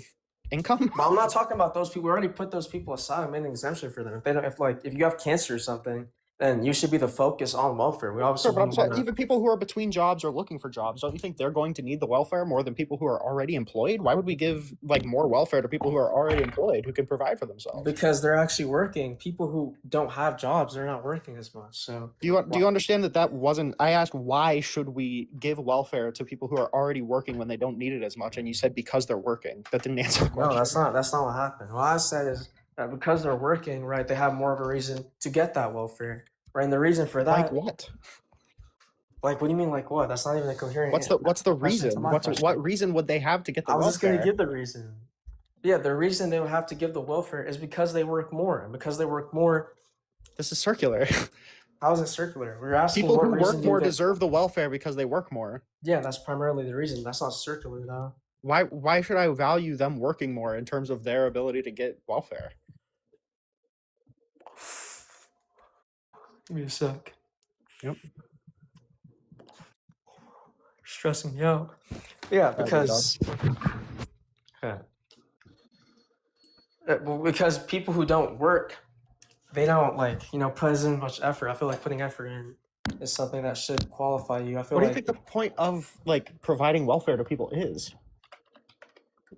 income? But I'm not talking about those people. We already put those people aside and made an exemption for them. If they don't, if you have cancer or something, then you should be the focus on welfare. We obviously Sure, but I'm wouldn't saying wanna- even people who are between jobs or looking for jobs, don't you think they're going to need the welfare more than people who are already employed? Why would we give like more welfare to people who are already employed who can provide for themselves? because they're actually working. People who don't have jobs, they're not working as much. So Do you understand that wasn't? I asked why should we give welfare to people who are already working when they don't need it as much, and you said because they're working. That didn't answer the question. no, that's not what happened. What I said is that because they're working, right, they have more of a reason to get that welfare. Right, and the reason for that, Like what? like, what do you mean, like what? That's not even a coherent. What's the question to reason? my question. What reason would they have to get the I was welfare? just gonna give the reason. Yeah, the reason they would have to give the welfare is because they work more, and because they work more. This is circular. How is it circular? We're asking People what who reason work do more they- deserve the welfare because they work more. Yeah, that's primarily the reason. That's not circular though. Why should I value them working more in terms of their ability to get welfare? Give me a sec. Yep. Stressing me out. Yeah, good because. Well, because people who don't work, they don't put as in much effort. I feel like putting effort in is something that should qualify you. I feel What do you like, think the point of like providing welfare to people is?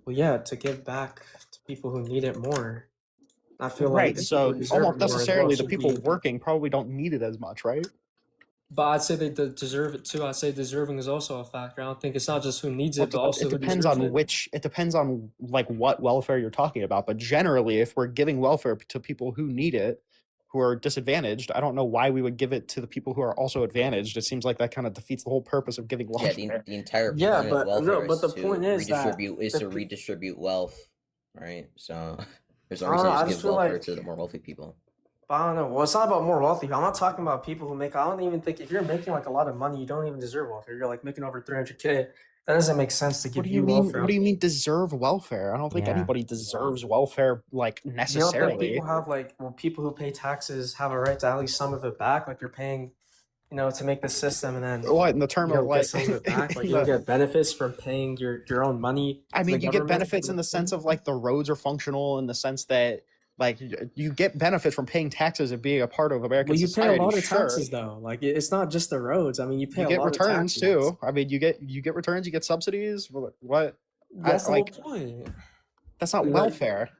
well, yeah, to give back to people who need it more. I feel Right. like So people who deserve it almost more as well necessarily the should people be- working probably don't need it as much, right? But I'd say they deserve it too. I'd say deserving is also a factor. I don't think it's not just who needs it, but also It who depends deserves on it. which. It depends on like what welfare you're talking about. But generally, if we're giving welfare to people who need it, who are disadvantaged, I don't know why we would give it to the people who are also advantaged. It seems like that kind of defeats the whole purpose of giving welfare. Yeah, the entire Yeah, point but of welfare no, but is the to point is that redistribute the pe- redistribute wealth, right? So there's no I don't reason know, I to just give feel welfare like- to the more wealthy people. But I don't know. Well, it's not about more wealthy. I'm not talking about people who make. I don't even think if you're making like a lot of money, you don't even deserve welfare. You're like making over 300K. That doesn't make sense to give What do you mean? welfare. What do you mean deserve welfare? I don't think Yeah. anybody deserves welfare like You don't necessarily. think people have people who pay taxes have a right to at least some of it back? Like you're paying, to make the system, and then What in the term you of don't like? get some of it back. Like you don't get benefits from paying your own money. I to mean, the you get government. benefits in the sense of like the roads are functional in the sense that like you get benefits from paying taxes and being a part of American Well, you pay society. a lot of sure. taxes though. Like it's not just the roads. I mean, you pay You a get lot returns of taxes. too. I mean, you get returns, you get subsidies. What? That's the like whole point. that's not Like- welfare.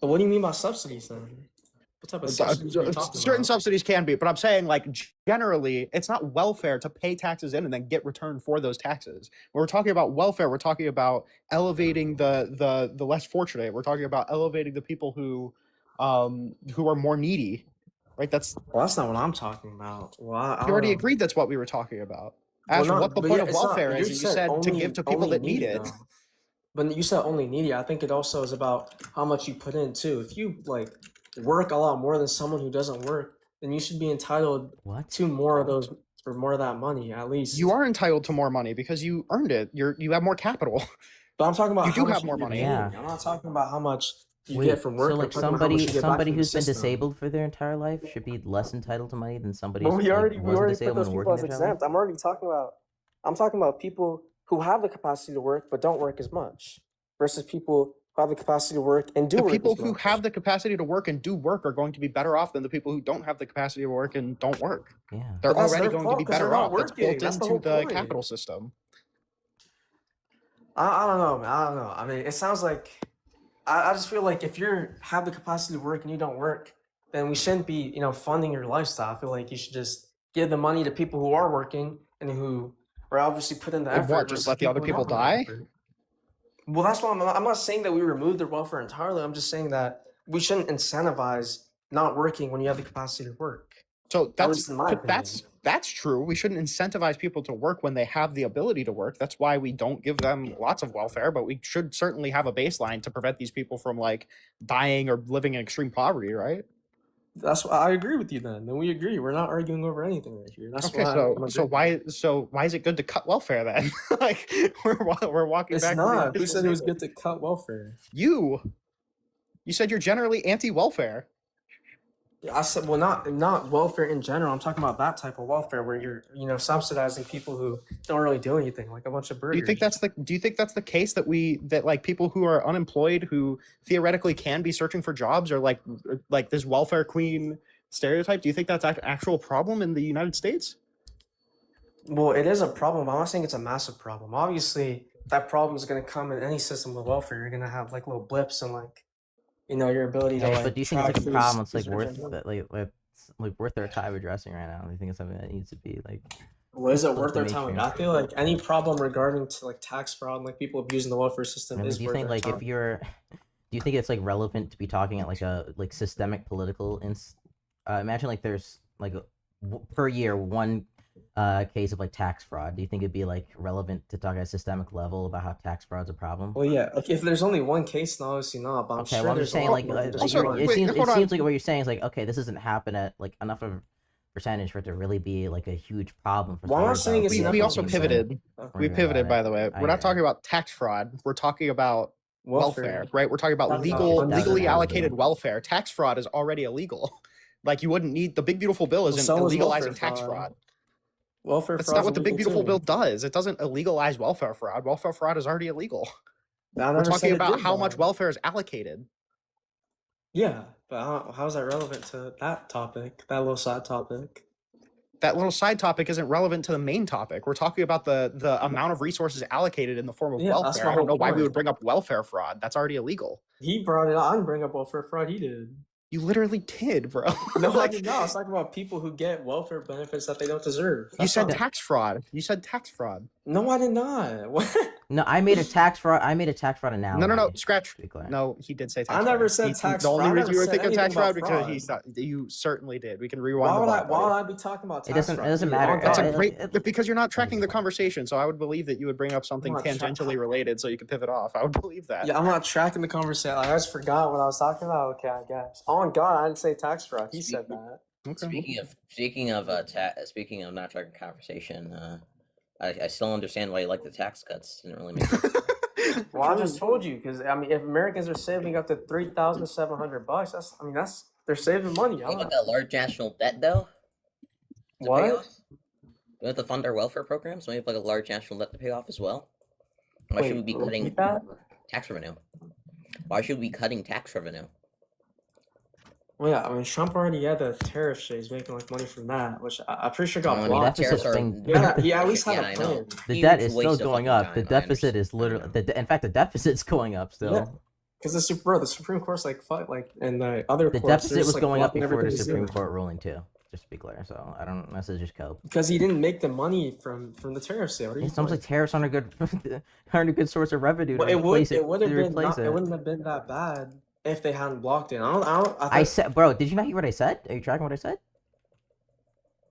But what do you mean by subsidies then? What type of subsidies are you talking Certain about? subsidies can be, but I'm saying like generally, it's not welfare to pay taxes in and then get return for those taxes. When we're talking about welfare, we're talking about elevating the less fortunate. We're talking about elevating the people who are more needy. Right? That's Well, that's not what I'm talking about. Well, I you already don't know. agreed that's what we were talking about. Well, Ask not- what the but point yeah, of it's not- welfare you is, and you said to only- give to people only that need needy, it. though. But you said only needy. I think it also is about how much you put in too. If you work a lot more than someone who doesn't work, then you should be entitled What? to more of those or more of that money at least. You are entitled to more money because you earned it. You have more capital. But I'm talking about you how do much have more you're money. paying. Yeah. I'm not talking about how much you Wait, get from work. so I'm like talking about how much you get back somebody from the who's been system. disabled for their entire life should be less entitled to money than somebody But who's we already wasn't put disabled those and people working as their entire life? exempt. I'm talking about people who have the capacity to work but don't work as much versus people who have the capacity to work and do The work people as who much. have the capacity to work and do work are going to be better off than the people who don't have the capacity to work and don't work. Yeah. They're But that's already their going to fault be 'cause they're better not off. That's working. built That's the into whole the point. capital system. I don't know, man. I don't know. I mean, it sounds like I just feel like if you're have the capacity to work and you don't work, then we shouldn't be, funding your lifestyle. I feel like you should just give the money to people who are working and who are obviously put in the And effort. what, just versus let the other who people don't put in the die? effort. Well, that's why I'm not saying that we remove their welfare entirely. I'm just saying that we shouldn't incentivize not working when you have the capacity to work. So At that's least in my opinion. that's true. We shouldn't incentivize people to work when they have the ability to work. That's why we don't give them lots of welfare, but we should certainly have a baseline to prevent these people from like dying or living in extreme poverty, right? That's why I agree with you. Then we agree. We're not arguing over anything right here. That's Okay, why why is it good to cut welfare then? Like we're walking it's back. not. Who said it was good to cut welfare? You said you're generally anti-welfare. I said, well, not welfare in general. I'm talking about that type of welfare where you're, subsidizing people who don't really do anything, like a bunch of burgers. Do you think that's the case that like people who are unemployed who theoretically can be searching for jobs are like this welfare queen stereotype? Do you think that's an actual problem in the United States? Well, it is a problem. I'm not saying it's a massive problem. Obviously, that problem is going to come in any system with welfare. You're going to have like little blips and like, your ability to Hey, like. but do you think it's like a track problem? It's who's like worth reaching out? like worth their time addressing right now? Do you think it's something that needs to be like? Well, is it looked worth at their mainstream? time? I feel like any problem regarding to like tax fraud and like people abusing the welfare system I mean, is do you worth think their like time. if you're, do you think it's like relevant to be talking at like a systemic political imagine like there's like per year one case of like tax fraud. Do you think it'd be like relevant to talk at a systemic level about how tax fraud's a problem? Well, yeah. Like if there's only one case, then obviously not. But I'm Okay, sure well, I'm there's just saying, a lot like, more than just Also, one. it wait, seems hold on. like what you're saying is like, okay, this doesn't happen at like enough of a percentage for it to really be like a huge problem. For Well, I'm not saying it's we enough also of a pivoted. percent. We pivoted, by the way. We're not talking about tax fraud. We're talking about welfare, right? We're talking about Talking about legally undeserved. allocated welfare. Tax fraud is already illegal. Like you wouldn't need the big beautiful bill isn't so is legalizing welfare tax fraud. fraud. Welfare That's fraud. not what the big beautiful bill does. It doesn't illegalize welfare fraud. Welfare fraud is already illegal. We're talking about how much welfare is allocated. Yeah, but how's that relevant to that topic? That little side topic. That little side topic isn't relevant to the main topic. We're talking about the amount of resources allocated in the form of Yeah, that's welfare. my I don't know whole why we point. would bring up welfare fraud. That's already illegal. He brought it up. I didn't bring up welfare fraud. He did. You literally did, bro. No, I Like, did not. I was talking about people who get welfare benefits that they don't deserve. you That's said not- tax fraud. You said tax fraud. No, I did not. What? No, I made a tax fraud analogy. No. Scratch. to be clear. No, he did say tax I fraud. never said He- tax The only fraud. I reason you never were thinking said of tax anything fraud about because fraud. you certainly did. We can rewind Why the would block, buddy. I be talking about tax doesn't- fraud? it doesn't Dude, matter. oh That's God. a great it- because you're not tracking the conversation, so I would believe that you would bring up something not tra- tangentially related, so you could pivot off. I would believe that. Yeah, I'm not tracking the conversation. Like, I just forgot what I was talking about. Okay, I guess. Oh God, I didn't say tax fraud. He said that. Okay. Speaking of not tracking conversation, I still don't understand why you like the tax cuts. Didn't really make sense. Well, I just told you because I mean, if Americans are saving up to $3,700, that's they're saving money. You have a large national debt though. to pay What? off? We have to fund our welfare programs. So we have like a large national debt to pay off as well. Why should we be cutting repeat that? tax revenue? Why should we be cutting tax revenue? Well, yeah, I mean, Trump already had the tariff shit. He's making like money from that, which I'm pretty sure got I mean, blocked. deficit's tariffs are- been- Yeah, he at least Yeah, had I a know. plan. The Huge debt is still waste of going fucking up. The time, I deficit is literally in fact the deficit's going up still. Yeah. Because the Supreme Court's like fuck, like, and the other The courts, they're deficit just, was like, going up blocking before the everything he's Supreme doing. Court ruling too. Just to be clear, so I don't necessarily just cope. Because he didn't make the money from the tariff sale. What are you It sounds doing? like tariffs aren't a good aren't a good source of revenue. Well, to it replace would have to been replace it wouldn't have been that bad if they hadn't blocked it. I said, bro, did you not hear what I said? Are you tracking what I said?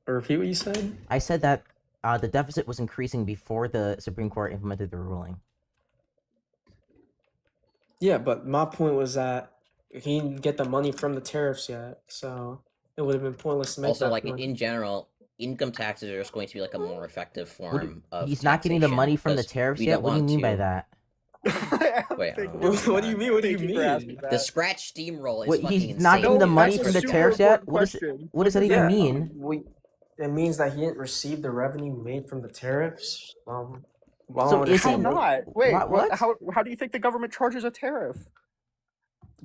Repeat what you said. I said that the deficit was increasing before the Supreme Court implemented the ruling. Yeah, but my point was that he didn't get the money from the tariffs yet, so it would have been pointless to make Also, that like money. in general, income taxes are just going to be like a more effective form of. He's not getting the taxation money from the because tariffs we yet. don't What do you want mean by to- that? Wait, What do you mean? What do you Thank you for asking mean? that. The scratch steamroll is Wait, fucking he's not insane. getting the No, money that's from a the super tariffs yet. important What does that even Yeah, mean? It means that he didn't receive the revenue made from the tariffs. Well, So is How it- not? Wait, what? How do you think the government charges a tariff?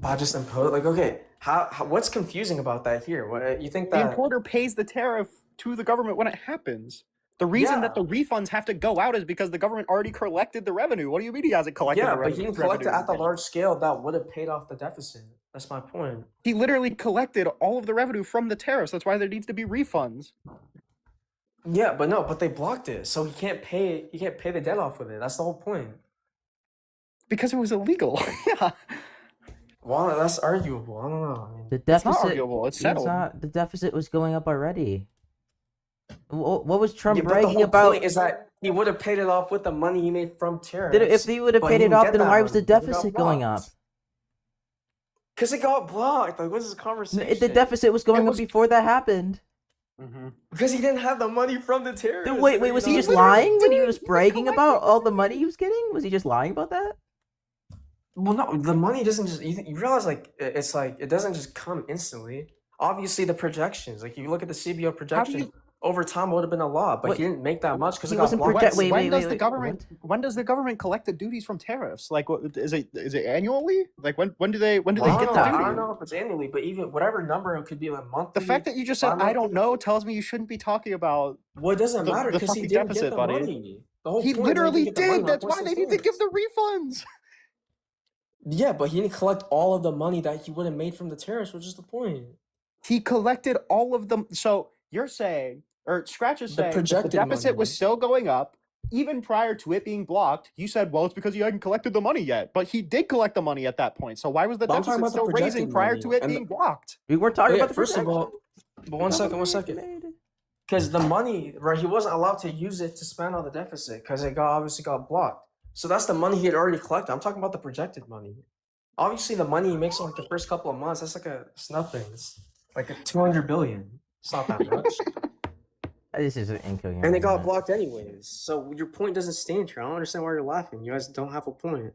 I just impose like okay. How what's confusing about that here? What you think The that? importer pays the tariff to the government when it happens. The reason that Yeah. the refunds have to go out is because the government already collected the revenue. What do you mean he hasn't collected Yeah, the but revenue? he didn't collect it at the large scale that would have paid off the deficit. That's my point. He literally collected all of the revenue from the tariffs. That's why there needs to be refunds. Yeah, but they blocked it, so he can't pay the debt off with it. That's the whole point. Because it was illegal. Yeah. Well, that's arguable. I don't know. I mean, The It's deficit. not arguable. It's settled. not. The deficit was going up already. What was Trump yeah, but the bragging whole about? point is that he would have paid it off with the money he made from tariffs. If he would have but paid he it didn't off, get then that why was the money 'cause it got deficit going up? blocked. Because it got blocked. Like, what's this conversation? The deficit was going was- up before that happened. Because he didn't have the money from the tariffs. Then wait, Like, was you he know? just lying when he was bragging about all the money he was getting? Was he just lying about that? Well, no, the money doesn't just. You realize, like, it's like it doesn't just come instantly. Obviously, the projections, like, you look at the CBO projection, over time would have been a lot, but Wait, he didn't make that much because he it got wasn't blocked. project- wait, when wait, does wait, the wait, government when does the government collect the duties from tariffs? Like, what is it annually? Like, when do they Well, get I the don't know. I duty? don't know if it's annually, but even whatever number it could be, like monthly. The fact that you just said I don't know tells me you shouldn't be talking about Well, it doesn't the- matter the because he fucking didn't deficit, get the buddy. money. The whole He point is literally didn't get the money. did. My That's point's why the they need to give same. the refunds. Yeah, but he didn't collect all of the money that he would have made from the tariffs, which is the point. He collected all of them. So you're saying, or Scratch is The saying, that the projected deficit was money. still going up even prior to it being blocked. You said, well, it's because he hadn't collected the money yet, but he did collect the money at that point. So why was the But I'm talking deficit about the still raising projected prior money, to it and being blocked? We weren't talking Yeah, about the first of projection. all, but one second. Because the money, right, he wasn't allowed to use it to spend on the deficit because it obviously got blocked. So that's the money he had already collected. I'm talking about the projected money. Obviously, the money he makes in like the first couple of months, that's like it's nothing. It's like 200 billion. It's not that much. This is incoherent. And it got blocked anyways. So your point doesn't stand here. I don't understand why you're laughing. You guys don't have a point.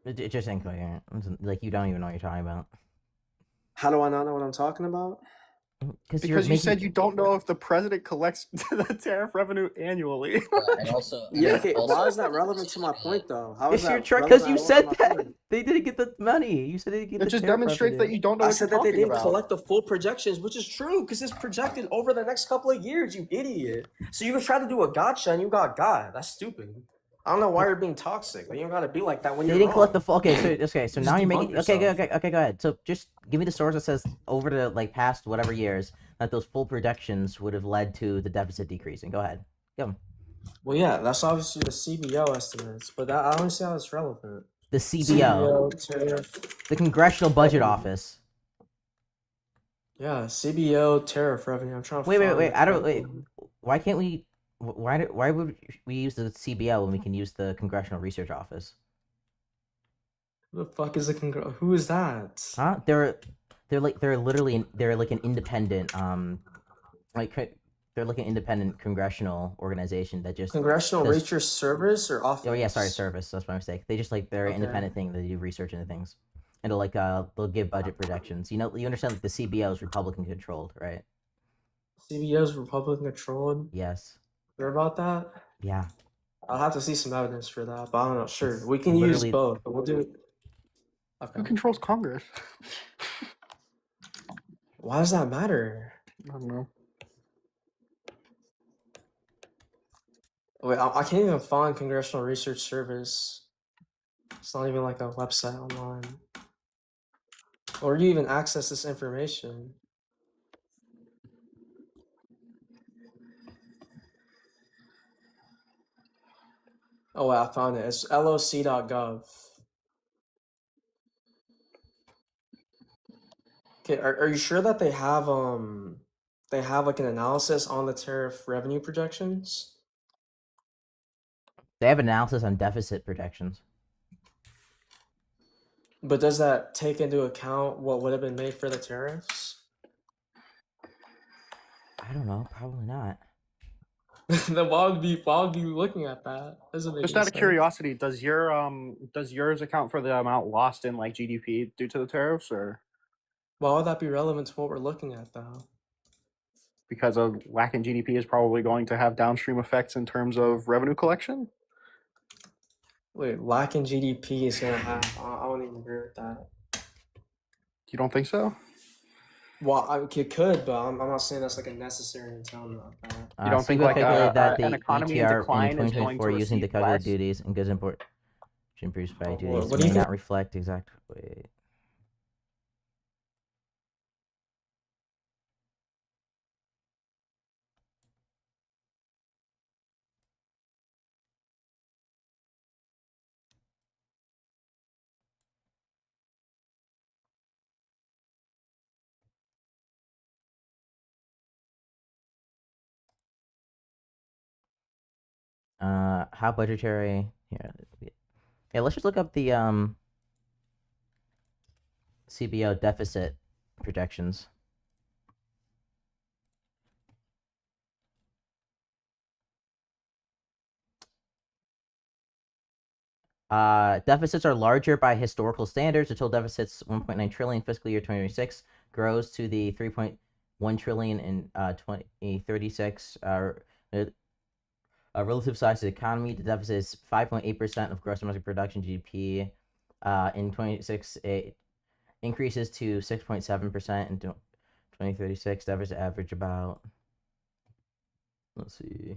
It's just incoherent. Like, you don't even know what you're talking about. How do I not know what I'm talking about? Because you said you don't know if the president collects the tariff revenue annually. And also, Yeah, okay. Why is that relevant to my point, though? How is It's your that trick because relevant you to said my that point? they didn't get the money. You said they didn't get It the just tariff demonstrates that revenue. you don't know I what said you're that they talking didn't about. collect the full projections, which is true because it's projected over the next couple of years, you idiot. So you can try to do a gotcha and you got God. That's stupid. I don't know why you're being toxic. Like, you don't gotta be like that when They you're didn't collect the wrong. full. Okay, so Just now you're debunk making. Okay, yourself. okay, go ahead. So just give me the source that says over the like past whatever years that those full projections would have led to the deficit decreasing. Go ahead. Go. Well, yeah, that's obviously the CBO estimates, but I don't see how it's relevant. The CBO, tariff. the Congressional Budget Office. Yeah, CBO tariff revenue. I'm trying to Wait. find I it. don't. Wait. Why can't we? Why would we use the CBO when we can use the Congressional Research Office? Who the fuck is the Who is that? Huh? They're literally like an independent they're like an independent congressional organization that just Congressional does- Research Service or Office? Oh yeah, sorry, service. That's my mistake. They just like they're an Okay. independent thing. They do research into things, and they'll give budget projections. You know, you understand like the CBO is Republican controlled, right? CBO is Republican controlled. Yes. Sure about that? Yeah. I'll have to see some evidence for that, but I don't know. Sure, It's we can use literally- both, but we'll do it. Who Okay. controls Congress? Why does that matter? I don't know. Wait, I can't even find Congressional Research Service. It's not even like a website online. Or do you even access this information? Oh, wait, I found it. It's loc.gov. Okay, are you sure that they have like an analysis on the tariff revenue projections? They have analysis on deficit projections. But does that take into account what would have been made for the tariffs? I don't know. Probably not. Then why would be looking at that? Doesn't make Just any out of sense. curiosity, does yours account for the amount lost in like GDP due to the tariffs, or Why would that be relevant to what we're looking at, though? because a lack in GDP is probably going to have downstream effects in terms of revenue collection? Wait, lack in GDP is gonna have. I don't even agree with that. You don't think so? Well, it could, but I'm not saying that's like a necessary until not that. You don't think CBO like calculated that an the economy in ETR in decline is going 2024 to using the receive calculated less? duties and goods import increased by What- duties what do you may think? not reflect exact. Wait. How budgetary? Here, yeah. Let's just look up the CBO deficit projections. Deficits are larger by historical standards. The total deficit's 1.9 trillion fiscal year 2026 grows to the 3.1 trillion in 2036. Relative size to the economy, the deficit is 5.8% of gross domestic production (GDP). In 26, it increases to 6.7% in 2036. Deficit average about. Let's see.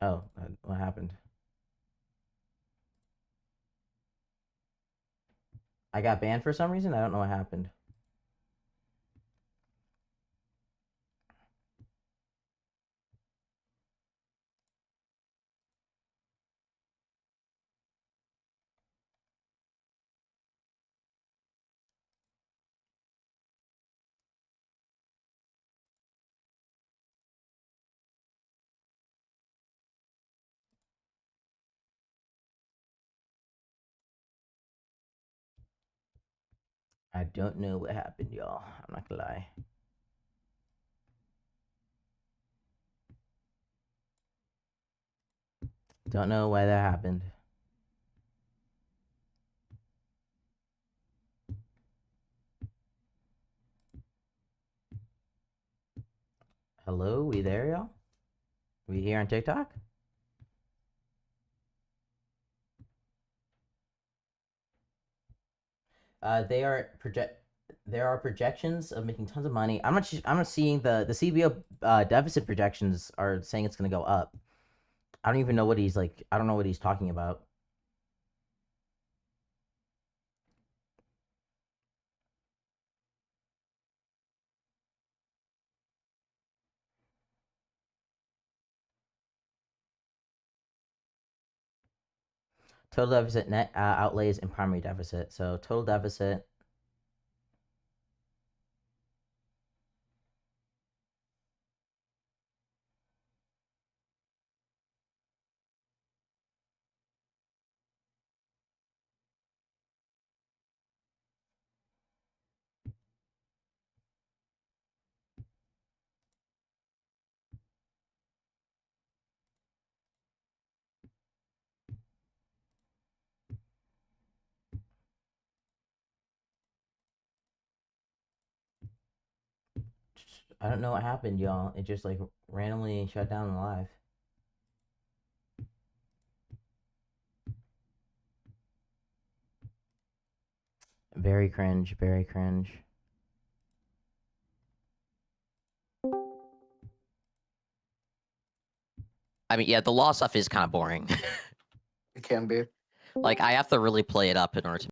Oh, what happened? I got banned for some reason. I don't know what happened. I don't know what happened, y'all. I'm not gonna lie. Don't know why that happened. Hello, we there, y'all? We here on TikTok? There are projections of making tons of money. I'm not seeing the CBO deficit projections are saying it's gonna go up. I don't even know what he's like. I don't know what he's talking about. Total deficit, net outlays, and primary deficit. So total deficit. I don't know what happened, y'all. It just like randomly shut down the live. Very cringe, very cringe. I mean, yeah, the law stuff is kind of boring. It can be. Like, I have to really play it up in order to